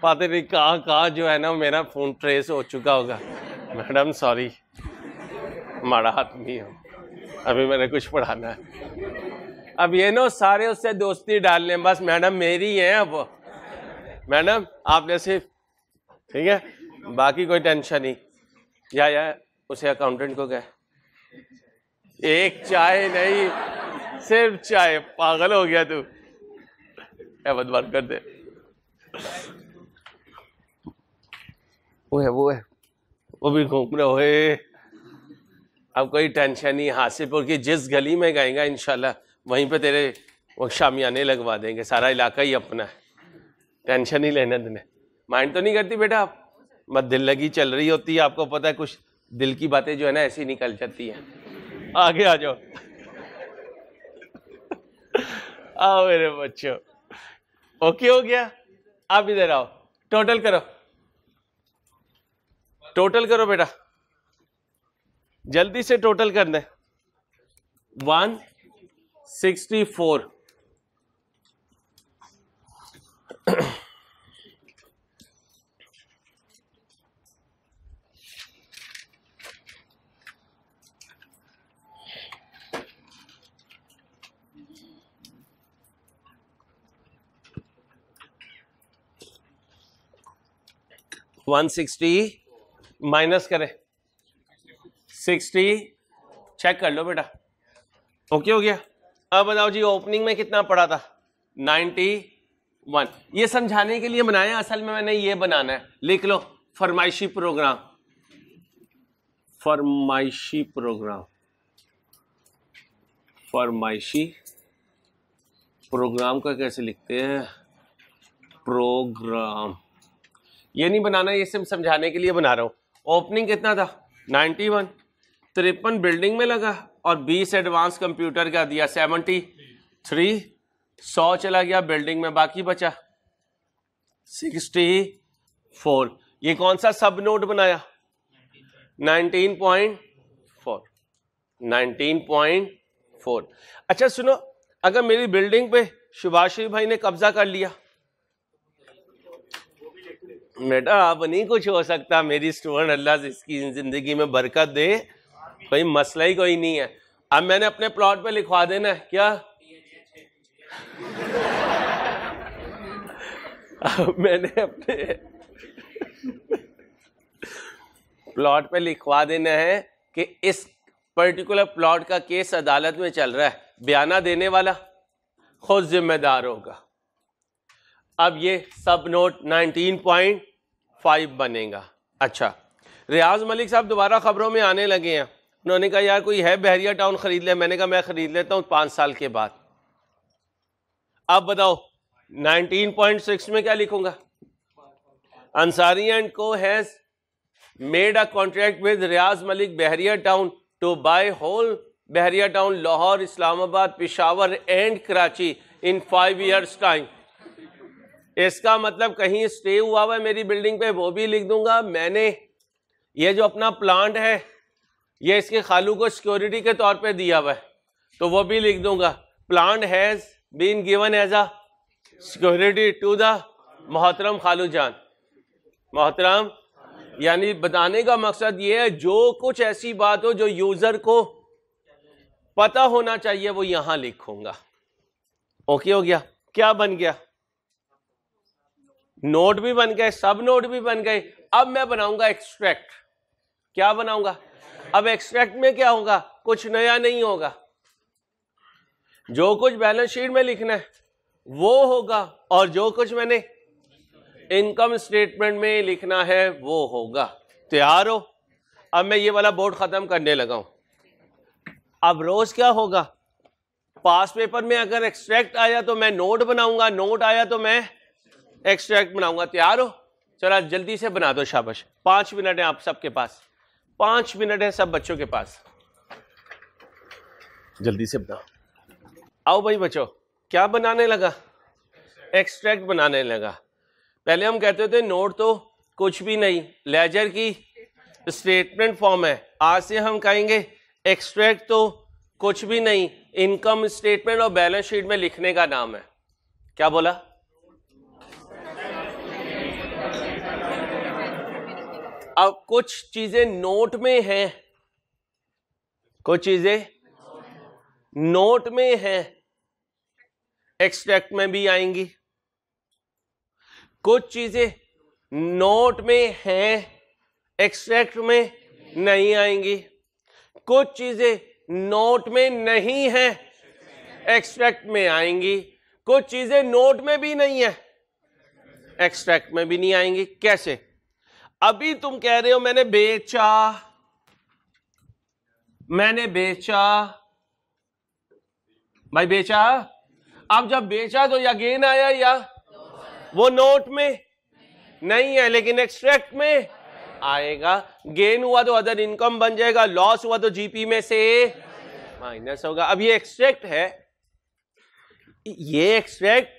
पता नहीं कहाँ जो है ना मेरा फोन ट्रेस हो चुका होगा। मैडम सॉरी, माड़ा आदमी हो, अभी मैंने कुछ पढ़ाना है। अब ये ना सारे उससे दोस्ती डाल लें, बस मैडम मेरी है अब, मैडम आपने सिर्फ, ठीक है, बाकी कोई टेंशन नहीं। या उसे अकाउंटेंट को कहे एक चाय नहीं, सिर्फ चाय। पागल हो गया तू, बंद कर दे। वो भी घूम रहे हुए। अब कोई टेंशन नहीं, हासिलपुर की जिस गली में गएगा इंशाल्लाह वहीं पे तेरे वो शामियाने लगवा देंगे, सारा इलाका ही अपना है, टेंशन ही लेने देने। माइंड तो नहीं करती बेटा आप? मत, दिल लगी चल रही होती है, आपको पता है कुछ दिल की बातें जो है ना ऐसी निकल जाती हैं। आगे आ जाओ। आओ मेरे बच्चों, ओके हो गया? आप इधर आओ, टोटल करो, टोटल करो बेटा, जल्दी से टोटल करना है। 164 160 माइनस करें 60, चेक कर लो बेटा। ओके हो गया? अब बताओ जी ओपनिंग में कितना पड़ा था? 91। ये समझाने के लिए बनाया, असल में मैंने ये बनाना है, लिख लो फरमाइशी प्रोग्राम। फरमाइशी प्रोग्राम, फरमाइशी प्रोग्राम का कैसे लिखते हैं? प्रोग्राम। ये नहीं बनाना, ये सिर्फ समझाने के लिए बना रहा हूं। ओपनिंग कितना था? 91। 53 बिल्डिंग में लगा और 20 एडवांस कंप्यूटर का दिया, 73। 100 चला गया बिल्डिंग में, बाकी बचा 64। ये कौन सा सब नोड बनाया? 19.4। 19.4। अच्छा सुनो, अगर मेरी बिल्डिंग पे शुभाश्री भाई ने कब्जा कर लिया, बेटा अब नहीं कुछ हो सकता, मेरी स्टूडेंट, अल्लाह से इसकी जिंदगी में बरकत दे, कोई मसला ही कोई नहीं है। अब मैंने अपने प्लॉट पे लिखवा देना है क्या? अब मैंने अपने प्लॉट पे लिखवा देना है कि इस पर्टिकुलर प्लॉट का केस अदालत में चल रहा है, बयाना देने वाला खुद जिम्मेदार होगा। अब ये सब नोट 19.5 बनेगा। अच्छा, रियाज मलिक साहब दोबारा खबरों में आने लगे हैं, उन्होंने कहा यार कोई है बहरिया टाउन खरीद ले, मैंने कहा मैं खरीद लेता हूं 5 साल के बाद। अब बताओ 19.6 में क्या लिखूंगा? Ansari and co has made a contract with Riaz Malik Bahria town to buy whole Bahria town, Lahore, Islamabad, Peshawar and Karachi in 5 years time. इसका मतलब कहीं स्टे हुआ हुआ है मेरी बिल्डिंग पे, वो भी लिख दूंगा। मैंने ये जो अपना प्लांट है ये इसके खालू को सिक्योरिटी के तौर पे दिया हुआ है, तो वो भी लिख दूंगा। Plant has been given as a security to the मोहतरम खालू जान। मोहतरम यानी बताने का मकसद ये है जो कुछ ऐसी बात हो जो यूजर को पता होना चाहिए वो यहां लिखूंगा। ओके हो गया? क्या बन गया? नोट भी बन गए, सब नोट भी बन गए। अब मैं बनाऊंगा एक्सट्रैक्ट। क्या बनाऊंगा? अब एक्सट्रैक्ट में क्या होगा? कुछ नया नहीं होगा, जो कुछ बैलेंस शीट में लिखना है वो होगा और जो कुछ मैंने इनकम स्टेटमेंट में लिखना है वो होगा। तैयार हो? अब मैं ये वाला बोर्ड खत्म करने लगा हूं। अब रोज क्या होगा? पास पेपर में अगर एक्सट्रैक्ट आया तो मैं नोट बनाऊंगा, नोट आया तो मैं एक्सट्रैक्ट बनाऊंगा, तैयार हो? चलो जल्दी से बना दो, शाबाश। 5 मिनट है आप सबके पास, 5 मिनट है सब बच्चों के पास, जल्दी से बनाओ। आओ भाई बच्चों, क्या बनाने लगा? एक्सट्रैक्ट बनाने लगा। पहले हम कहते थे नोट तो कुछ भी नहीं, लेजर की स्टेटमेंट फॉर्म है। आज से हम कहेंगे एक्सट्रैक्ट तो कुछ भी नहीं, इनकम स्टेटमेंट और बैलेंस शीट में लिखने का नाम है। क्या बोला? अब कुछ चीजें नोट में हैं, कुछ चीजें नोट में हैं, एक्सट्रैक्ट में भी आएंगी। कुछ चीजें नोट में हैं, एक्सट्रैक्ट में नहीं आएंगी। कुछ चीजें नोट में नहीं है, एक्सट्रैक्ट में आएंगी। कुछ चीजें नोट में भी नहीं है, एक्सट्रैक्ट में भी नहीं आएंगी। कैसे? अभी तुम कह रहे हो मैंने बेचा, मैंने बेचा, भाई बेचा। अब जब बेचा तो या गेन आया या वो नोट में नहीं है, लेकिन एक्सट्रैक्ट में आएगा। गेन हुआ तो अदर इनकम बन जाएगा, लॉस हुआ तो जीपी में से माइनस होगा। अब ये एक्सट्रैक्ट है, ये एक्सट्रैक्ट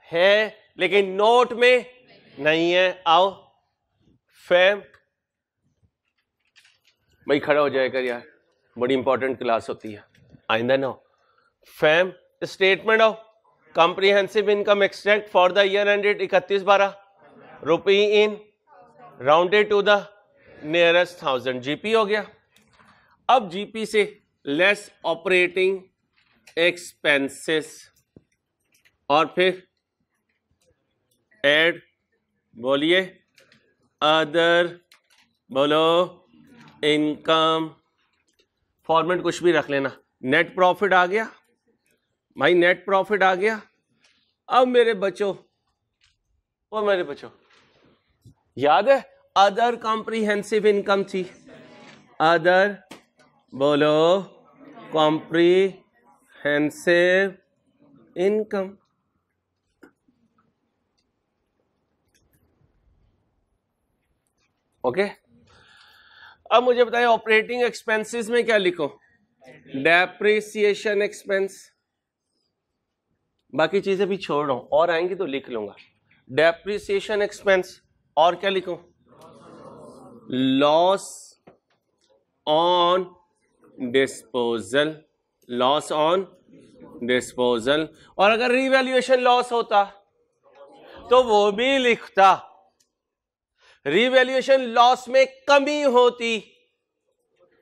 है लेकिन नोट में नहीं है। आओ फैम, भाई खड़ा हो जाएगा यार, बड़ी इंपॉर्टेंट क्लास होती है आइंदा ना। फैम, statement of comprehensive income extract for the year ended 31/12 rupee in rounded to the nearest 1000, जीपी हो गया। अब जीपी से लेस ऑपरेटिंग एक्सपेंसेस और फिर ऐड, बोलिए अदर, बोलो इनकम, फॉर्मेट कुछ भी रख लेना। नेट प्रॉफिट आ गया भाई, नेट प्रॉफिट आ गया। अब मेरे बच्चों, और मेरे बच्चों याद है अदर कॉम्प्रिहेंसिव इनकम थी, अदर बोलो कॉम्प्रिहेंसिव इनकम। ओके, अब मुझे बताएं ऑपरेटिंग एक्सपेंसेस में क्या लिखो? डेप्रिसिएशन एक्सपेंस, बाकी चीजें भी छोड़ रहा हूं, और आएंगी तो लिख लूंगा। डेप्रिसिएशन एक्सपेंस, और क्या लिखूं? Loss on disposal, loss on disposal. और अगर रिवैल्यूएशन लॉस होता तो वो भी लिखता। रिवैल्यूएशन लॉस में कमी होती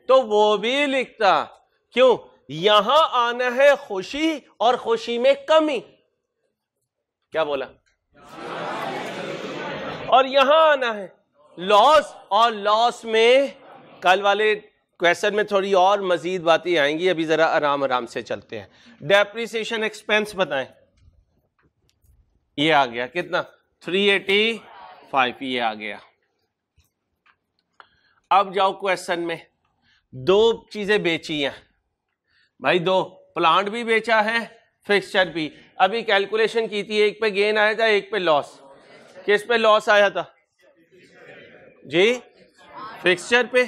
तो वो भी लिखता। क्यों? यहां आना है खुशी और खुशी में कमी। क्या बोला? और यहां आना है लॉस, और लॉस में कल वाले क्वेश्चन में थोड़ी और मजीद बातें आएंगी, अभी जरा आराम आराम से चलते हैं। डेप्रिसिएशन एक्सपेंस बताएं, ये आ गया कितना? 385, ये आ गया। अब जाओ क्वेश्चन में, दो चीजें बेची हैं भाई, दो, प्लांट भी बेचा है, फिक्सचर भी। अभी कैलकुलेशन की थी, एक पे गेन आया था, एक पे लॉस। किस पे लॉस आया था जी? फिक्सचर पे,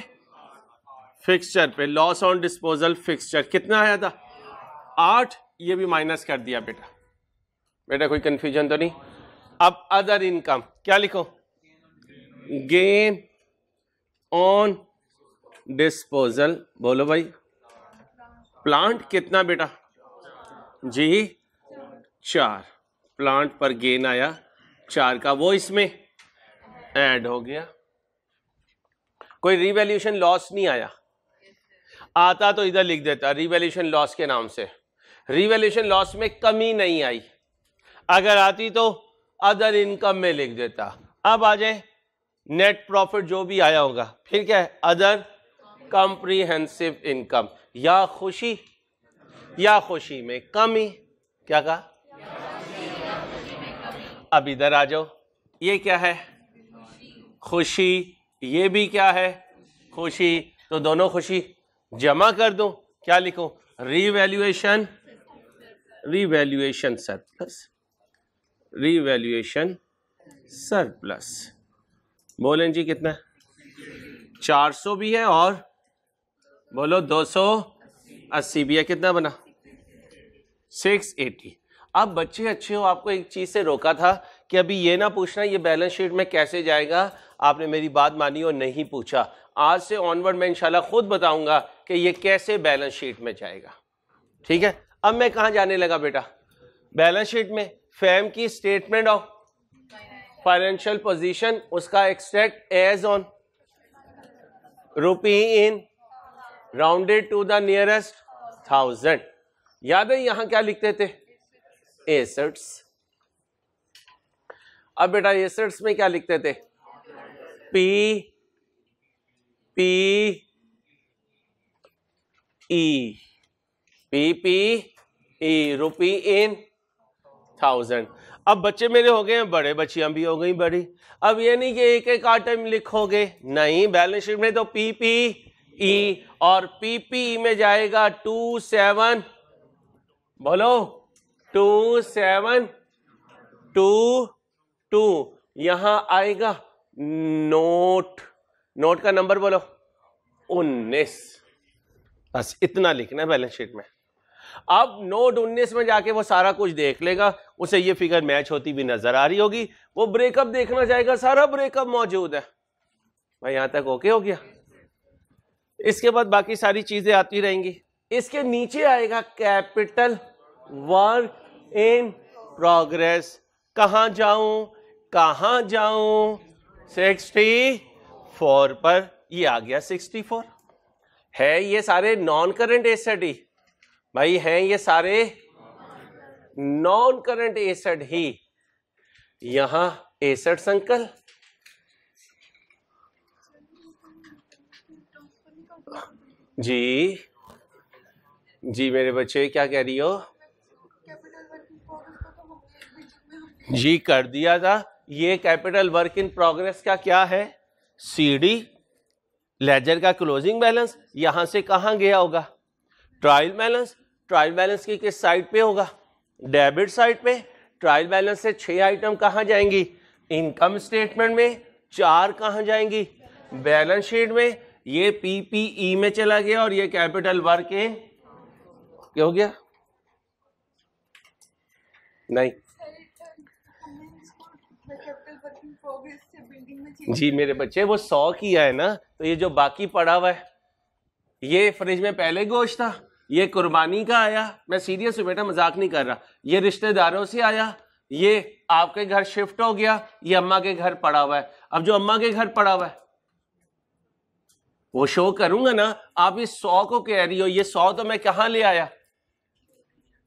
फिक्सचर पे लॉस ऑन डिस्पोजल। फिक्सचर कितना आया था? 8, ये भी माइनस कर दिया बेटा। बेटा कोई कंफ्यूजन तो नहीं? अब अदर इनकम क्या लिखो? Gain on disposal. बोलो भाई, प्लांट कितना बेटा जी? 4, प्लांट पर गेन आया 4 का, वो इसमें ऐड हो गया। कोई रिवैल्यूएशन लॉस नहीं आया, आता तो इधर लिख देता रिवैल्यूएशन लॉस के नाम से। रिवैल्यूएशन लॉस में कमी नहीं आई, अगर आती तो अदर इनकम में लिख देता। अब आ जाए नेट प्रॉफिट जो भी आया होगा, फिर क्या है? अदर कॉम्प्रिहेंसिव इनकम, या खुशी या खुशी में कमी। क्या कहा? अब इधर आ जाओ, ये क्या है? खुशी। ये भी क्या है? खुशी। तो दोनों खुशी जमा कर दो, क्या लिखो? Revaluation, revaluation surplus, revaluation surplus. बोलें जी कितना? 400 भी है और बोलो 280 भी है। कितना बना? 680। अब बच्चे अच्छे हो, आपको एक चीज से रोका था कि अभी ये ना पूछना ये बैलेंस शीट में कैसे जाएगा, आपने मेरी बात मानी और नहीं पूछा। आज से ऑनवर्ड मैं इंशाल्लाह खुद बताऊंगा कि ये कैसे बैलेंस शीट में जाएगा। ठीक है, अब मैं कहां जाने लगा बेटा? बैलेंस शीट में फर्म की स्टेटमेंट ऑफ फाइनेंशियल पोजीशन, उसका extract as on rupee in rounded to the nearest 1000। याद है यहां क्या लिखते थे? एसेट्स। अब बेटा एसेट्स में क्या लिखते थे? P E rupee in 1000। अब बच्चे मेरे हो गए हैं बड़े, बच्चियां भी हो गई बड़ी। अब ये नहीं कि एक एक आइटम लिखोगे, नहीं, बैलेंस शीट में तो पीपीई और पीपीई में जाएगा 27, बोलो 2722। यहां आएगा नोट, नोट का नंबर बोलो 19। बस इतना लिखना है बैलेंस शीट में। अब नोट 19 में जाके वो सारा कुछ देख लेगा, उसे ये फिगर मैच होती भी नजर आ रही होगी, वो ब्रेकअप देखना चाहेगा, सारा ब्रेकअप मौजूद है। भाई यहां तक ओके हो गया? इसके बाद बाकी सारी चीजें आती रहेंगी। इसके नीचे आएगा कैपिटल वर्क इन प्रोग्रेस। कहां जाऊं? 64 पर ये आ गया 64। है ये सारे नॉन करंट एसेट ही भाई, हैं ये सारे नॉन करंट एसेट ही। यहां एसेट्स अंकल जी जी मेरे बच्चे क्या कह रही हो? जी कर दिया था। ये कैपिटल वर्क इन प्रोग्रेस का क्या है? सीडी, लेजर का क्लोजिंग बैलेंस। यहां से कहां गया होगा? Trial balance. ट्रायल बैलेंस की किस साइड पे होगा? डेबिट साइड पे। ट्रायल बैलेंस से 6 आइटम कहां जाएंगी? इनकम स्टेटमेंट में। 4 कहां जाएंगी? बैलेंस शीट में। ये पीपीई में चला गया और ये कैपिटल वर्क इन क्या हो गया? नहीं जी मेरे बच्चे, वो 100 किया है ना, तो ये जो बाकी पड़ा हुआ है, ये फ्रिज में पहले गोश्त था, ये कुर्बानी का आया, मैं सीरियस हूं बेटा, मजाक नहीं कर रहा, ये रिश्तेदारों से आया, ये आपके घर शिफ्ट हो गया, ये अम्मा के घर पड़ा हुआ है। अब जो अम्मा के घर पड़ा हुआ है वो शो करूंगा ना। आप इस 100 को कह रही हो, ये 100 तो मैं कहां ले आया?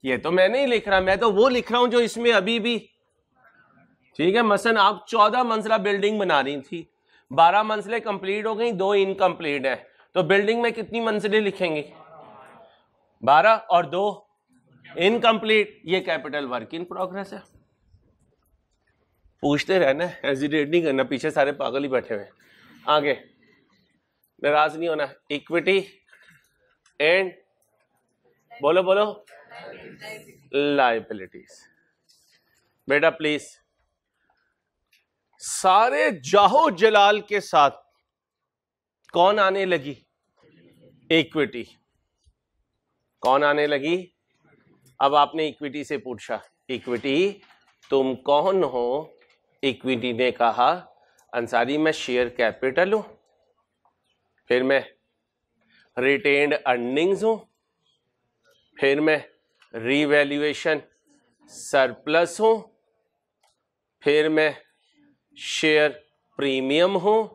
ये तो मैं नहीं लिख रहा, मैं तो वो लिख रहा हूं जो इसमें अभी भी। ठीक है, मसलन आप 14 मंजिला बिल्डिंग बना रही थी, 12 मंजिलें कंप्लीट हो गई, 2 इनकम्प्लीट है, तो बिल्डिंग में कितनी मंजिलें लिखेंगे? 12 और 2 इनकम्प्लीट। ये कैपिटल वर्क इन प्रोग्रेस है। पूछते रहना, हेजिटेट नहीं करना, पीछे सारे पागल ही बैठे हुए। आगे नाराज नहीं होना। इक्विटी एंड बोलो बोलो लायबिलिटीज। बेटा प्लीज सारे जाहो जलाल के साथ कौन आने लगी? इक्विटी। कौन आने लगी? अब आपने इक्विटी से पूछा, इक्विटी तुम कौन हो? इक्विटी ने कहा अंसारी मैं शेयर कैपिटल हूं, फिर मैं रिटेन्ड अर्निंग्स हूं, फिर मैं रीवैल्यूएशन सरप्लस हूं, फिर मैं शेयर प्रीमियम हूं,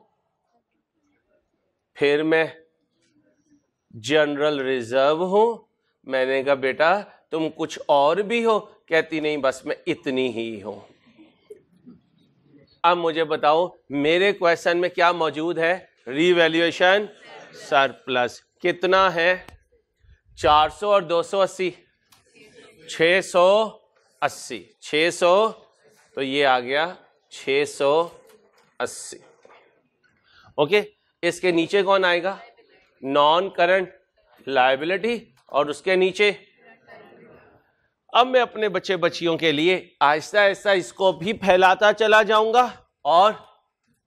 फिर मैं जनरल रिजर्व हूं। मैंने कहा बेटा तुम कुछ और भी हो? कहती नहीं बस मैं इतनी ही हूं। अब मुझे बताओ मेरे क्वेश्चन में क्या मौजूद है? रीवैल्यूएशन सरप्लस कितना है? 400 और 280 680। 600 तो ये आ गया 680। ओके, इसके नीचे कौन आएगा? नॉन करंट लायबिलिटी, और उसके नीचे अब मैं अपने बच्चे बच्चियों के लिए आहिस्ता आहिस्ता इसको भी फैलाता चला जाऊंगा और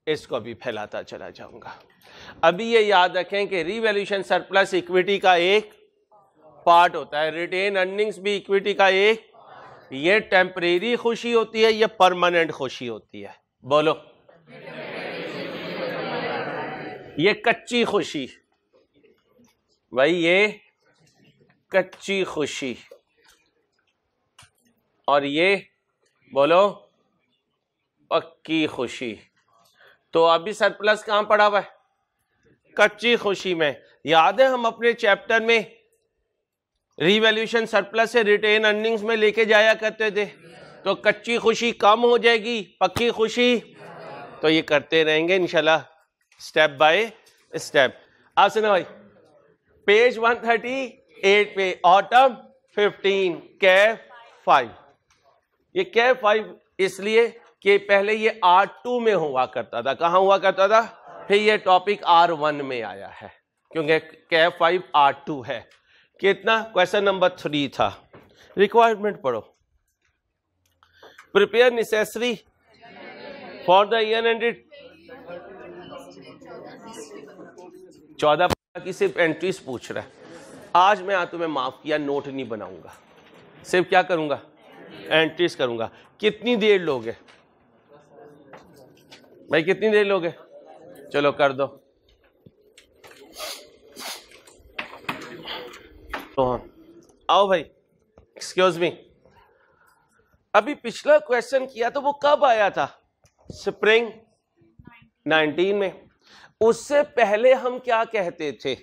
इसको भी फैलाता चला जाऊंगा। अभी ये याद रखें कि रीवैल्यूएशन सरप्लस इक्विटी का एक पार्ट होता है, रिटेन अर्निंग्स भी इक्विटी का एक, ये टेम्परेरी खुशी होती है, ये परमानेंट खुशी होती है। बोलो, ये कच्ची खुशी भाई, ये कच्ची खुशी, और ये बोलो पक्की खुशी। तो अभी सरप्लस कहां पड़ा हुआ है? कच्ची खुशी में। याद है हम अपने चैप्टर में रीवैल्यूएशन सरप्लस से रिटेन अर्निंग्स में लेके जाया करते थे। तो कच्ची खुशी कम हो जाएगी, पक्की खुशी तो ये करते रहेंगे इंशाल्लाह स्टेप बाय स्टेप। आप सुनो भाई, पेज 138 पे ऑटम 15 कैफ 5। ये कैफ 5 इसलिए कि पहले ये R2 में हुआ करता था। कहां हुआ करता था? फिर ये टॉपिक R1 में आया है, क्योंकि कैफ 5 R2 है। कितना? क्वेश्चन नंबर 3 था। रिक्वायरमेंट पढ़ो। Prepare necessary for the year ended 14 की सिर्फ एंट्रीज पूछ रहा है। आज मैं तुम्हें माफ किया, नोट नहीं बनाऊंगा, सिर्फ क्या करूंगा? एंट्रीज करूंगा। कितनी देर लोगे भाई, कितनी देर लोगे? चलो कर दो। आओ भाई, एक्सक्यूज मी। अभी पिछला क्वेश्चन किया तो वो कब आया था? स्प्रिंग 19 में। उससे पहले हम क्या कहते थे?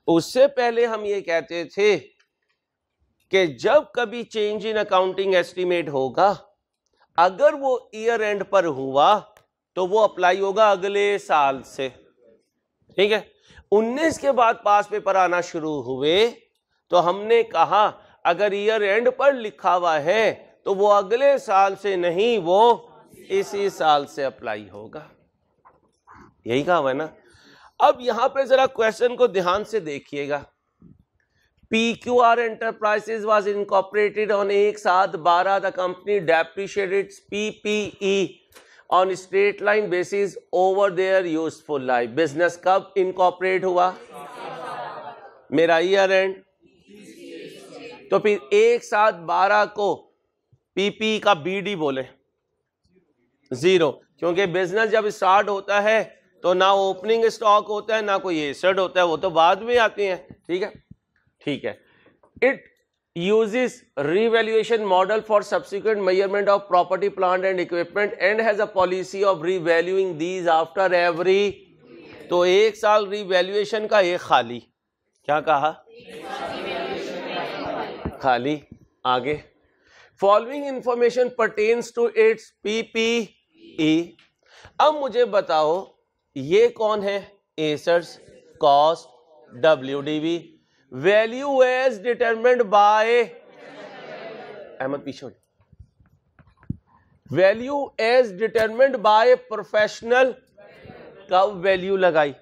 उससे पहले हम ये कहते थे कि जब कभी चेंज इन अकाउंटिंग एस्टीमेट होगा, अगर वो ईयर एंड पर हुआ तो वो अप्लाई होगा अगले साल से। ठीक है। 19 के बाद पास पेपर आना शुरू हुए तो हमने कहा अगर ईयर एंड पर लिखा हुआ है तो वो अगले साल से नहीं, वो इसी साल से अप्लाई होगा। यही कहा हुआ है ना। अब यहां पे जरा क्वेश्चन को ध्यान से देखिएगा। PQR Enterprises was incorporated on 1/7/12. The company depreciated its PPE on straight line basis over their useful life. Business कब इनकॉर्पोरेट हुआ? मेरा ईयर एंड। तो फिर 1/7/12 को PPE का BD बोले 0, क्योंकि बिजनेस जब स्टार्ट होता है तो ना ओपनिंग स्टॉक होता है ना कोई एसेट होता है, वो तो बाद में आते हैं। ठीक है, ठीक है। It uses revaluation model for subsequent measurement of property, plant and equipment and has a policy of revaluing these after every। तो 1 साल रिवैल्यूएशन का एक खाली, क्या कहा? खाली। आगे, following information pertains to its PPE। अब मुझे बताओ ये कौन है? Assets, cost, WDV, value as determined by, अहमद पीछे, value as determined by professional. कब वैल्यू लगाई?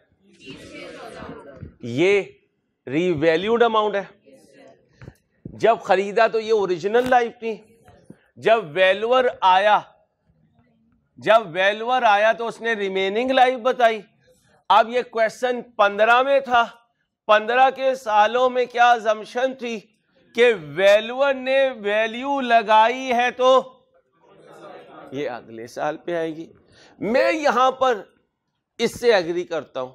ये रीवैल्यूड अमाउंट है। जब खरीदा तो ये ओरिजिनल लाइफ थी। जब वैल्यूअर आया तो उसने रिमेनिंग लाइफ बताई। अब ये क्वेश्चन 15 में था। 15 के सालों में क्या अजम्पशन थी कि वैल्यूअर ने वैल्यू लगाई है तो ये अगले साल पे आएगी। मैं यहां पर इससे एग्री करता हूं।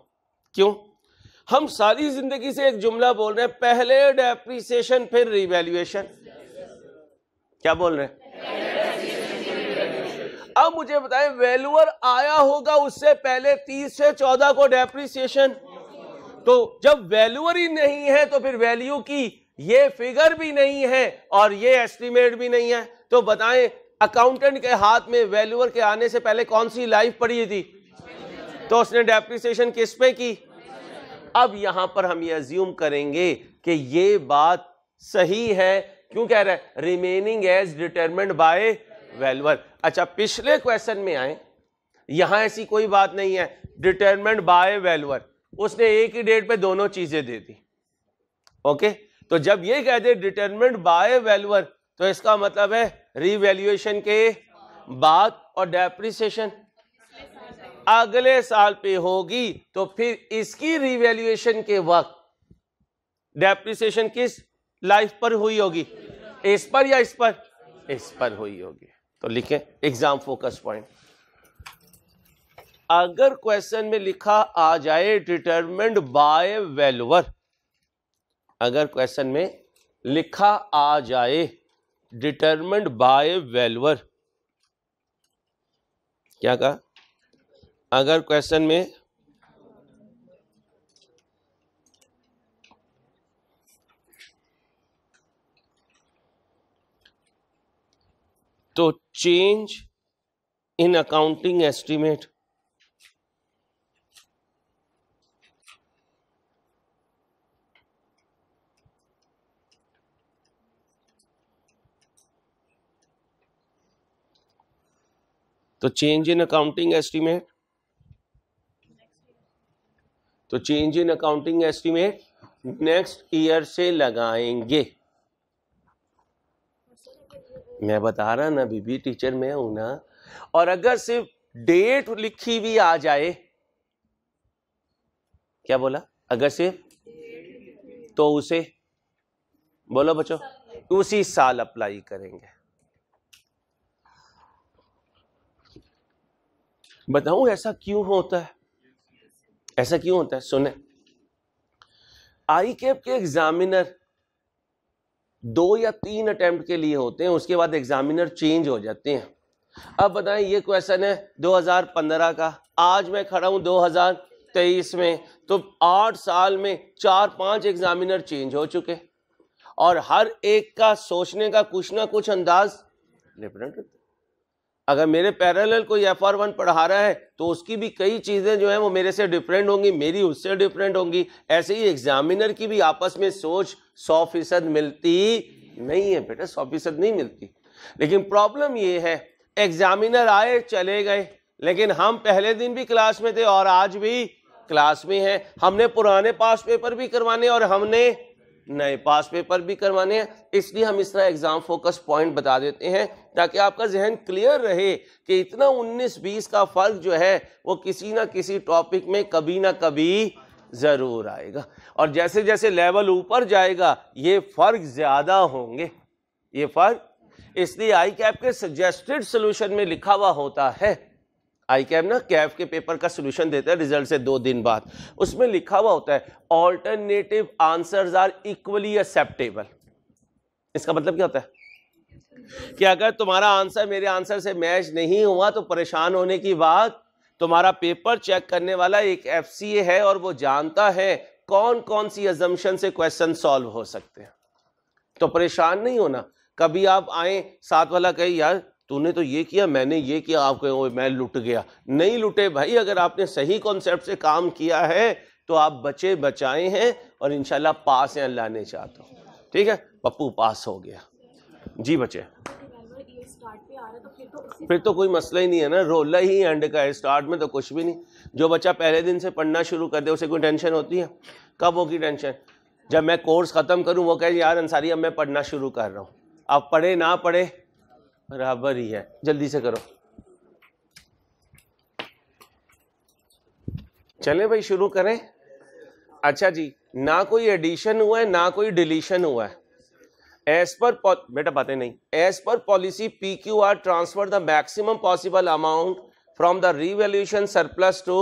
क्यों? हम सारी जिंदगी से एक जुमला बोल रहे हैं, पहले डेप्रिसिएशन फिर रिवैल्यूएशन। क्या बोल रहे हैं? अब मुझे बताएं, वैल्यूअर आया होगा उससे पहले 30 से 14 को डेप्रिसिएशन। तो जब वैल्यूअर ही नहीं है तो फिर वैल्यू की ये फिगर भी नहीं है और ये एस्टीमेट भी नहीं है। तो बताएं, अकाउंटेंट के हाथ में वैल्यूअर के आने से पहले कौन सी लाइफ पड़ी थी? तो उसने डेप्रिसिएशन किस पे की? अब यहां पर हम ये अज्यूम करेंगे कि ये बात सही है। क्यों कह रहा है? Remaining as determined by valuer. अच्छा, पिछले क्वेश्चन में आए, यहां ऐसी कोई बात नहीं है। डिटरमिन्ड बाय वैल्यूअर, उसने एक ही डेट पे दोनों चीजें दे दी। ओके, तो जब ये कह दे डिटरमिन्ड बाय वैल्यूअर, तो इसका मतलब है रीवैल्यूएशन के बाद, और डेप्रिसिएशन अगले साल पे होगी, तो फिर इसकी रीवैल्यूएशन के वक्त डेप्रिसिएशन किस लाइफ पर हुई होगी, इस पर या इस पर, इस पर हुई होगी। तो लिखें एग्जाम फोकस पॉइंट। अगर क्वेश्चन में लिखा आ जाए डिटरमिन्ड बाय वैल्यूअर, अगर क्वेश्चन में लिखा आ जाए डिटरमिन्ड बाय वैल्यूअर, क्या कहा, अगर क्वेश्चन में तो चेंज इन अकाउंटिंग एस्टीमेट, तो चेंज इन अकाउंटिंग एस्टीमेट, तो change in accounting estimate next year से लगाएंगे। मैं बता रहा ना बीबी, टीचर मैं हूं ना। और अगर सिर्फ डेट लिखी भी आ जाए, क्या बोला, अगर सिर्फ, तो उसे बोलो बच्चों, उसी साल अप्लाई करेंगे। बताऊं ऐसा क्यों होता है, ऐसा क्यों होता है, सुने। आई कैप के एग्जामिनर 2 या 3 अटेम्प्ट के लिए होते हैं, उसके बाद एग्जामिनर चेंज हो जाते हैं। अब बताएं, ये क्वेश्चन है 2015 का, आज मैं खड़ा हूं 2023 में, तो 8 साल में 4-5 एग्जामिनर चेंज हो चुके, और हर एक का सोचने का कुछ ना कुछ अंदाज डिफरेंट। अगर मेरे पैरेलल कोई FR1 पढ़ा रहा है तो उसकी भी कई चीजें जो है वो मेरे से डिफरेंट होंगी, मेरी उससे डिफरेंट होंगी। ऐसे ही एग्जामिनर की भी आपस में सोच 100% मिलती नहीं है बेटा, 100% नहीं मिलती। लेकिन प्रॉब्लम ये है, एग्जामिनर आए चले गए, लेकिन हम पहले दिन भी क्लास में थे और आज भी क्लास में हैं। हमने पुराने पास पेपर भी करवाने और हमने नए पास पेपर भी करवाने हैं। इसलिए हम इस तरह एग्जाम फोकस पॉइंट बता देते हैं, ताकि आपका जहन क्लियर रहे कि इतना 19-20 का फर्क जो है वो किसी ना किसी टॉपिक में कभी ना कभी जरूर आएगा, और जैसे जैसे लेवल ऊपर जाएगा ये फर्क ज्यादा होंगे, ये फर्क। इसलिए आई कैप के सजेस्टेड सोल्यूशन में लिखा हुआ होता है, आई कैप ना कैफ के पेपर का सोल्यूशन देता है रिजल्ट से 2 दिन बाद, उसमें लिखा हुआ होता है alternative answers are equally acceptable. इसका मतलब क्या होता है कि अगर तुम्हारा आंसर मेरे आंसर से मैच नहीं हुआ तो परेशान होने की बात, तुम्हारा पेपर चेक करने वाला एक FCA है और वो जानता है कौन कौन सी अजम्पशन से क्वेश्चन सॉल्व हो सकते हैं, तो परेशान नहीं होना। कभी आप आए, साथ वाला कहे यार तूने तो ये किया, मैंने ये किया, आप कहे मैं लुट गया। नहीं लुटे भाई, अगर आपने सही कॉन्सेप्ट से काम किया है तो आप बचे बचाए हैं और इंशाल्लाह पास हैं, अल्लाह ने चाहा तो। ठीक है, पप्पू पास हो गया जी बचे। फिर तो कोई मसला ही नहीं है ना, रोला ही एंड का है, स्टार्ट में तो कुछ भी नहीं। जो बच्चा पहले दिन से पढ़ना शुरू कर दे उसे कोई टेंशन होती है? कब होगी टेंशन? जब मैं कोर्स खत्म करूं वो कहे यार अंसारी अब मैं पढ़ना शुरू कर रहा हूं। अब पढ़े ना पढ़े बराबर ही है, जल्दी से करो। चले भाई शुरू करें। अच्छा जी, ना कोई एडिशन हुआ है ना कोई डिलीशन हुआ है। एज पर बेटा बातें नहीं, as per policy PQR transfer the maximum possible amount from the revaluation surplus to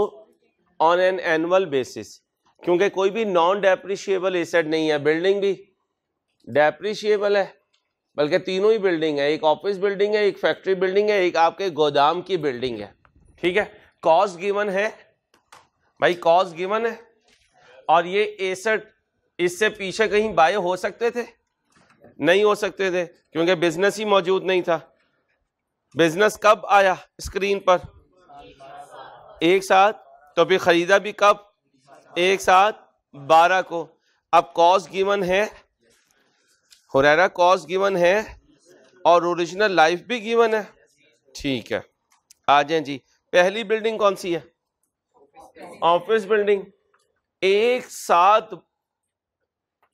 on an annual basis. क्योंकि कोई भी नॉन डेप्रिशिएबल एसेट नहीं है, बिल्डिंग भी डेप्रिशिएबल है, बल्कि तीनों ही बिल्डिंग है, एक ऑफिस बिल्डिंग है, एक फैक्ट्री बिल्डिंग है, एक आपके गोदाम की बिल्डिंग है। ठीक है, कॉस्ट गिवन है भाई, कॉस्ट गिवन है, और ये एसेट इससे पीछे कहीं बाय हो सकते थे? नहीं हो सकते थे, क्योंकि बिजनेस ही मौजूद नहीं था। बिजनेस कब आया स्क्रीन पर? एक साथ। तो फिर खरीदा भी कब? एक साथ 12 को। अब कॉस्ट गिवन है, हुरैरा कॉस्ट गिवन है और ओरिजिनल लाइफ भी गिवन है। ठीक है, आ जाए जी। पहली बिल्डिंग कौन सी है? Office building. एक साथ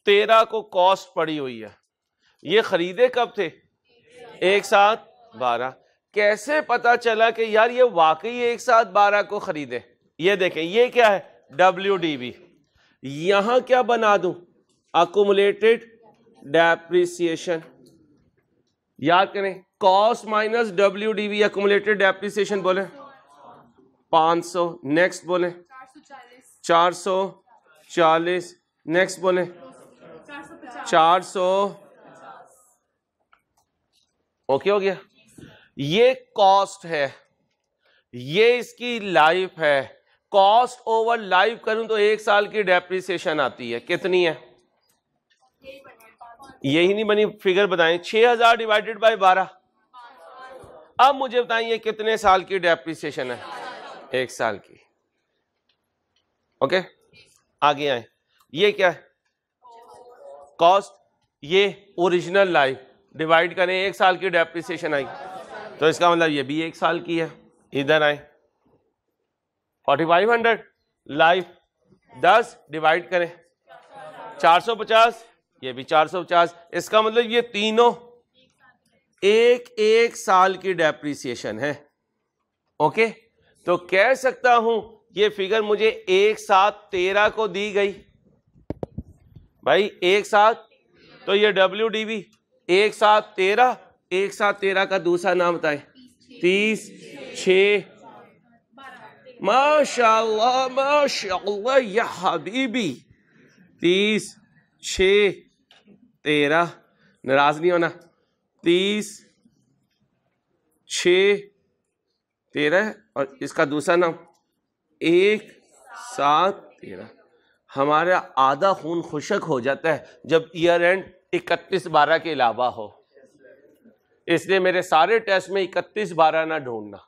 13 को कॉस्ट पड़ी हुई है। ये खरीदे कब थे? एक साथ 12। कैसे पता चला कि यार ये वाकई एक साथ 12 को खरीदे? ये देखें, ये क्या है? WDV। यहां क्या बना दूं? Accumulated depreciation. याद करें, cost minus WDV, accumulated depreciation बोले 500। नेक्स्ट बोले 440। नेक्स्ट बोले 400। ओके हो गया। ये कॉस्ट है, ये इसकी लाइफ है। कॉस्ट ओवर लाइफ करूं तो 1 साल की डेप्रिसिएशन आती है। कितनी है? यही नहीं बनी, फिगर बताएं। 6000 डिवाइडेड बाय 12। अब मुझे बताएं ये कितने साल की डेप्रिसिएशन है? 1 साल की। ओके, आगे आए। ये क्या है? कॉस्ट। ये ओरिजिनल लाइफ डिवाइड करें, 1 साल की डेप्रिसिएशन आई, तो इसका मतलब ये भी 1 साल की है। इधर आए, 4500 लाइफ 10 डिवाइड करें 450, ये भी 450। इसका मतलब ये तीनों एक साल की डेप्रिसिएशन है। ओके, तो कह सकता हूं ये फिगर मुझे 1 साथ 13 को दी गई। भाई 1 साथ, तो ये WDV 1 साथ 13, 1 साथ 13 का दूसरा नाम बताए 30, 6। माशाअल्लाह माशाअल्लाह या हबीबी, 30, 6, 13। नाराज नहीं होना। 30, 6, 13 और इसका दूसरा नाम 1 7 13। हमारा आधा खून खुशक हो जाता है जब ईयर एंड 31/12 के अलावा हो। इसलिए मेरे सारे टेस्ट में 31/12 ना ढूंढना।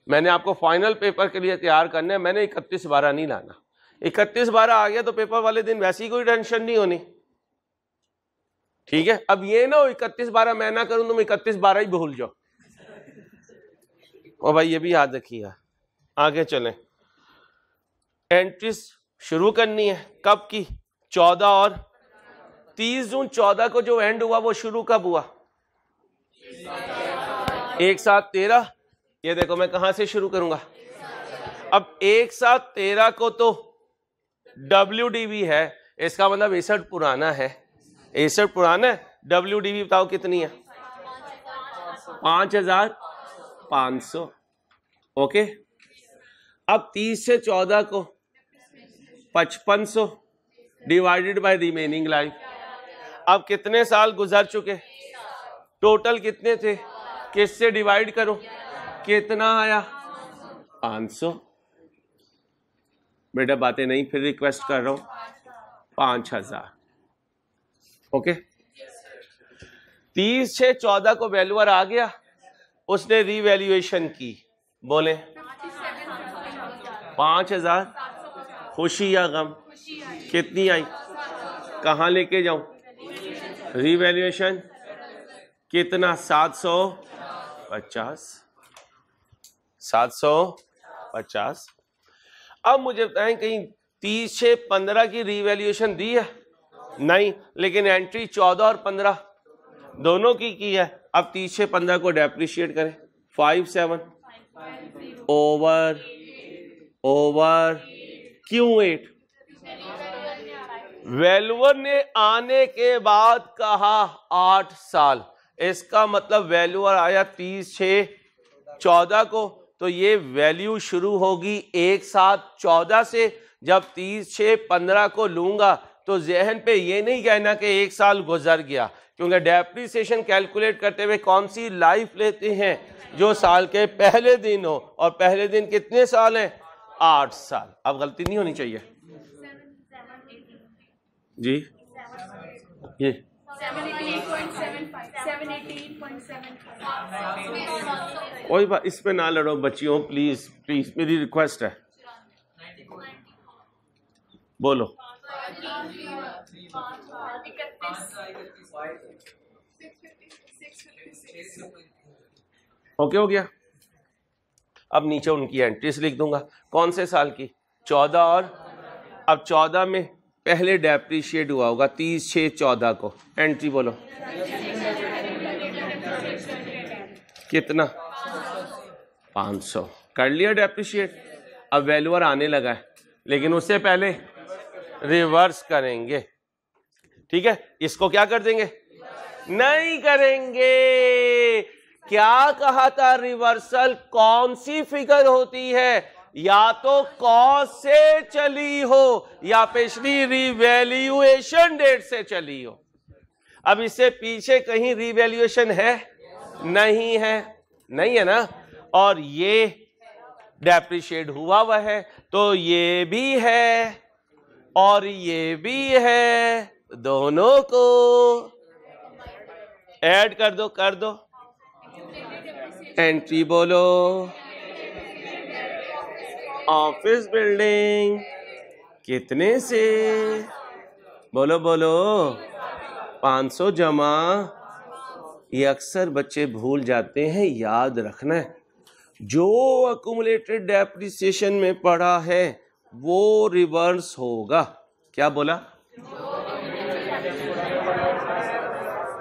मैंने आपको फाइनल पेपर के लिए तैयार करना है, मैंने 31/12 नहीं लाना। 31/12 आ गया तो पेपर वाले दिन वैसे ही कोई टेंशन नहीं होनी। ठीक है, अब ये ना हो 31/12 मैं ना करूं तुम 31/12 ही भूल जाओ। और भाई ये भी याद रखिएगा। आगे चलें, एंट्रीज शुरू करनी है कब की? 14 और 30 जून। 14 को जो एंड हुआ वो शुरू कब हुआ? 1 साथ 13। ये देखो मैं कहां से शुरू करूंगा। अब 1 साथ 13 को तो WDV है, इसका मतलब 61 पुराना है। 61 पुराना है। WDV बताओ कितनी है? 5500। ओके, अब 30 से 14 को 5500 डिवाइडेड बाय रिमेनिंग लाइफ। अब कितने साल गुजर चुके? टोटल कितने थे? किससे डिवाइड करो? कितना आया? 500। बेटा बातें नहीं, फिर रिक्वेस्ट कर रहा हूं 5000। ओके, 30 से 14 को वैल्यूअर आ गया, उसने रीवैल्यूएशन की। बोले 5000। खुशी या गम? कितनी आई? कहां लेके जाऊं? रीवैल्यूएशन कितना? 750। 750। अब मुझे बताएं कहीं 30 से 15 की रीवैल्यूएशन दी है? नहीं, लेकिन एंट्री 14 और 15 दोनों की है। अब 30 से 15 को डेप्रिशिएट करें 57 ओवर Q8। वैल्यूअर ने आने के बाद कहा 8 साल। इसका मतलब वैल्यूअर आया 30 से 14 को, तो ये वैल्यू शुरू होगी 1 साथ 14 से। जब 30 से 15 को लूंगा तो जहन पे ये नहीं कहना कि 1 साल गुजर गया, क्योंकि डेप्रिसिएशन कैलकुलेट करते हुए कौन सी लाइफ लेते हैं? जो साल के पहले दिन हो, और पहले दिन कितने साल हैं? 8 साल। अब गलती नहीं होनी चाहिए जी। ये 788.75 कोई बात, इस पे ना लड़ो बच्चियों, प्लीज प्लीज, मेरी रिक्वेस्ट है। बोलो। ओके हो गया। अब नीचे उनकी एंट्रीज लिख दूंगा। कौन से साल की? 14 और अब 14 में पहले डेप्रिशिएट हुआ होगा 30/6/14 को, एंट्री बोलो कितना 500, कर लिया डेप्रिशिएट। अब वैल्यूअर आने लगा है, लेकिन उससे पहले रिवर्स करेंगे, ठीक है। इसको क्या कर देंगे, नहीं करेंगे। क्या कहा था, रिवर्सल कौन सी फिगर होती है, या तो कॉस्ट से चली हो या पिछली रिवैल्यूएशन डेट से चली हो। अब इससे पीछे कहीं रिवैल्यूएशन है, नहीं है, नहीं है ना। और ये डेप्रिशिएट हुआ हुआ है, तो ये भी है और ये भी है, दोनों को ऐड कर दो, कर दो। एंट्री बोलो ऑफिस बिल्डिंग कितने से, बोलो बोलो 500 जमा। ये अक्सर बच्चे भूल जाते हैं, याद रखना है। जो अकुमुलेटेड डेप्रिसिएशन में पड़ा है वो रिवर्स होगा। क्या बोला,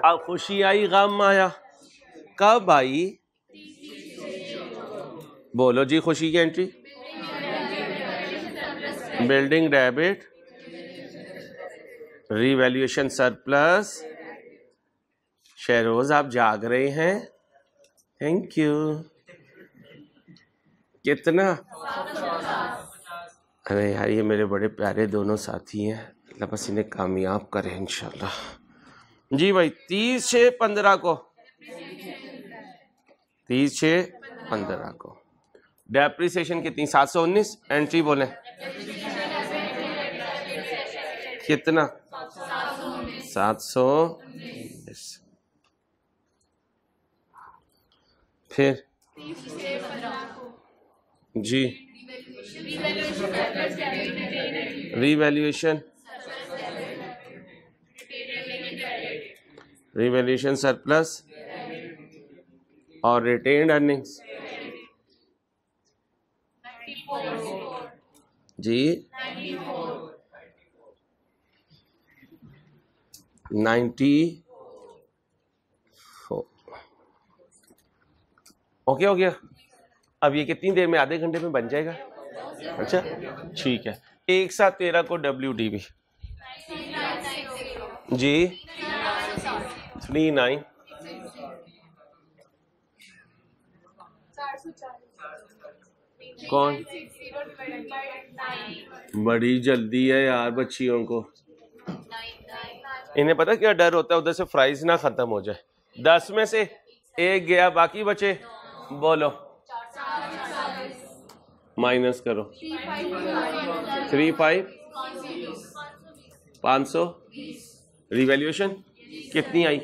अब खुशी आई गम आया, कब आई, बोलो जी खुशी की entry. Building debit, revaluation surplus. Sheroz आप जाग रहे हैं, थैंक यू। कितना, अरे यार ये मेरे बड़े प्यारे दोनों साथी हैं, अल्लाह बस इन्हें कामयाब करे इंशाल्लाह। जी भाई 30/6/15 को, 30/6/15 को डेप्रिसिएशन कितनी 719, एंट्री बोले कितना 719। फिर जी रिवैल्यूएशन, रिवैल्यूएशन सरप्लस और रिटेन्ड अर्निंग्स जी 94। ओके हो गया। अब ये कितनी देर में, आधे घंटे में बन जाएगा। अच्छा ठीक है, एक साथ 13 को WDB जी 39 कौन, बड़ी जल्दी है यार बच्चियों को, इन्हें पता क्या डर होता है, उधर से फ्राइज ना खत्म हो जाए। 10 में से एक गया, बाकी बचे, बोलो माइनस करो 35 500, रिवैल्यूएशन कितनी आई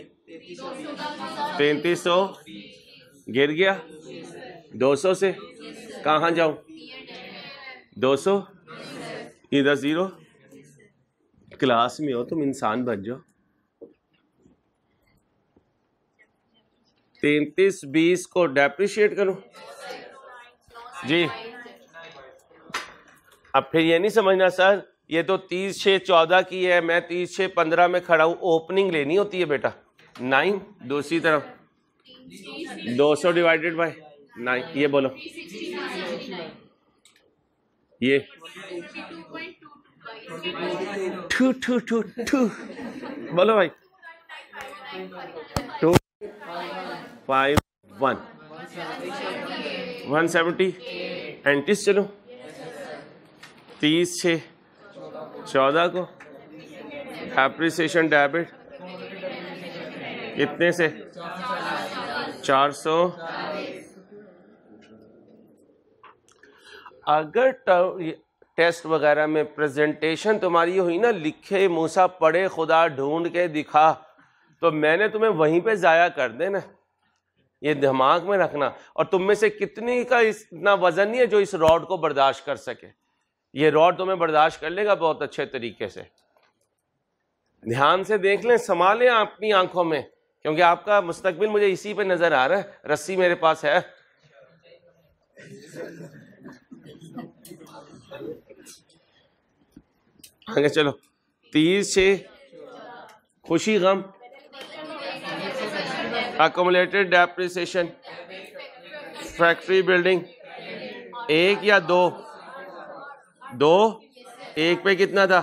3300, गिर गया 200 से, कहाँ जाऊं 200, इधर 0। क्लास में हो तुम, इंसान बन जाओ। 3320 को डेप्रिशिएट करूं जी। अब फिर ये नहीं समझना सर ये तो 30/6/14 की है, मैं 30/6/15 में खड़ा हूं, ओपनिंग लेनी होती है बेटा। 9 दूसरी तरफ 200 डिवाइडेड बाय 9, ये बोलो ये 2 बोलो भाई 251 170 एंटीस। चलो 30/6/14 को एप्रिसिएशन डेबिट कितने से 400। अगर टेस्ट वगैरह में प्रेजेंटेशन तुम्हारी हुई ना, लिखे मूसा पढ़े खुदा ढूंढ के दिखा, तो मैंने तुम्हें वहीं पे जाया कर देना, ये दिमाग में रखना। और तुम में से कितनी का इतना वजन नहीं है जो इस रॉड को बर्दाश्त कर सके, ये रॉड तुम्हें बर्दाश्त कर लेगा बहुत अच्छे तरीके से। ध्यान से देख लें, संभालें अपनी आंखों में, क्योंकि आपका मुस्तकबिल मुझे इसी पे नजर आ रहा है। रस्सी मेरे पास है, आगे चलो 30 6 खुशी गम, अकोमोलेटेड डेप्रिसिएशन, फैक्ट्री बिल्डिंग, एक या दो, एक पे कितना था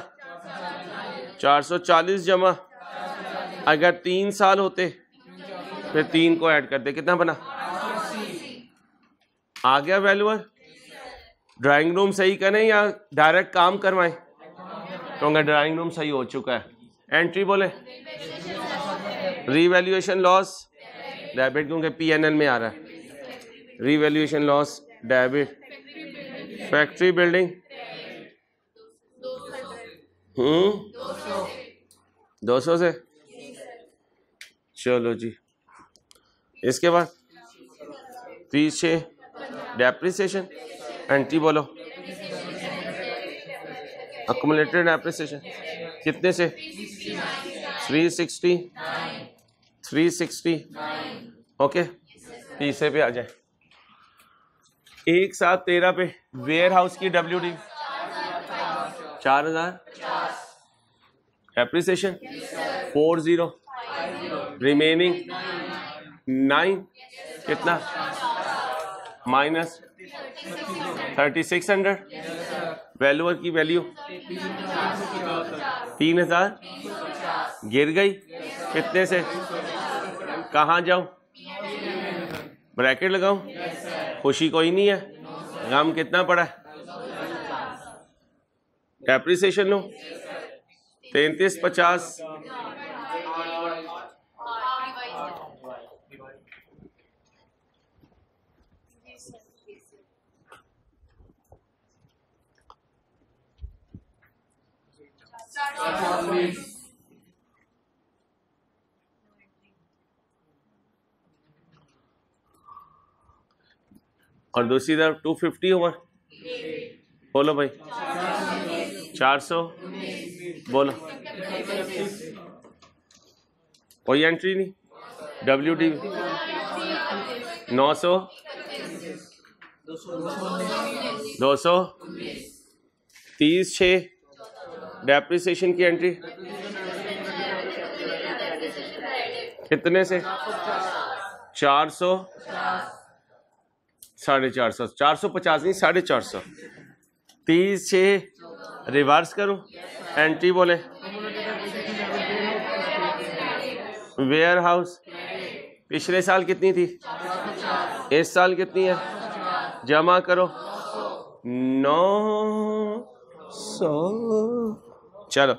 440 जमा, अगर 3 साल होते फिर 3 को ऐड करते कितना बना, आ गया वैल्यूअर। ड्राइंग रूम सही करें या डायरेक्ट काम करवाएं, क्योंकि ड्राइंग रूम सही हो चुका है। एंट्री बोले, रीवैल्यूएशन लॉस डेबिट, क्योंकि पीएनएल में आ रहा है। Revaluation loss debit, factory building 200 से, चलो जी। इसके बाद 30 6 डेप्रिसिएशन, एंट्री बोलो, अक्यूमुलेटेड डेप्रिसिएशन कितने से 360 ओके। तीसरे पे आ जाए, 1/7/13 पे वेयर हाउस की WD 4000, डेप्रिसिएशन 40, रिमेनिंग 9 कितना माइनस 3600, वैल्यूअर की वैल्यू 3000 गिर गई कितने से, कहाँ जाऊं, ब्रैकेट लगाऊं, खुशी कोई नहीं है, गम कितना पड़ा है, डेप्रिसिएशन लो 3350, और दूसरी तरफ 250 ओवर, बोलो भाई 400, बोलो कोई एंट्री नहीं, WD 900 200, 30 6 डेप्रिसिएशन की एंट्री कितने से 400 450, 450 नहीं 450, 30 6 रिवर्स करूं, एंट्री बोले वेयर हाउस पिछले साल कितनी थी, इस साल कितनी है, जमा करो 900, चलो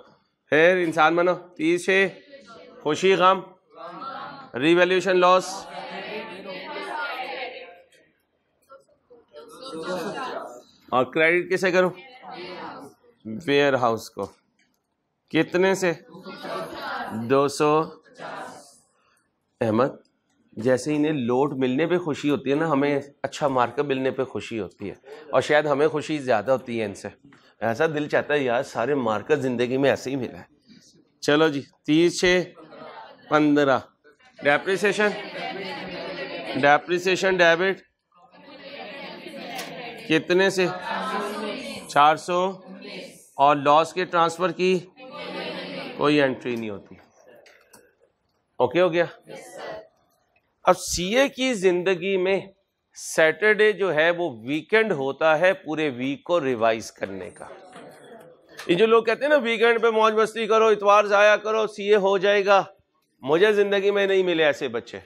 फिर इंसान बनो। 30 6 खुशी गम, रिवैल्यूएशन लॉस, और क्रेडिट किसे करूं, वेयर हाउस को कितने से 200। अहमद, जैसे इन्हें लोड मिलने पे खुशी होती है ना, हमें अच्छा मार्कर मिलने पे खुशी होती है, और शायद हमें खुशी ज़्यादा होती है इनसे। ऐसा दिल चाहता है यार सारे मार्कर ज़िंदगी में ऐसे ही मिला है। चलो जी, 30 6 15, डेप्रिसिएशन डेबिट कितने से 400, और लॉस के ट्रांसफ़र की कोई एंट्री नहीं होती। ओके हो गया। अब सीए की जिंदगी में सैटरडे जो है वो वीकेंड होता है पूरे वीक को रिवाइज करने का। ये जो लोग कहते हैं ना वीकेंड पे मौज मस्ती करो, इतवार जाया करो, सीए हो जाएगा, मुझे जिंदगी में नहीं मिले ऐसे बच्चे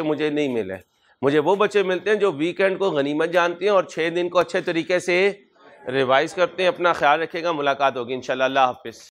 मुझे नहीं मिले। मुझे वो बच्चे मिलते हैं जो वीकेंड को गनीमत जानते हैं और 6 दिन को अच्छे तरीके से रिवाइज करते हैं। अपना ख्याल रखिएगा, मुलाकात होगी इंशाल्लाह। अल्लाह हाफिज़।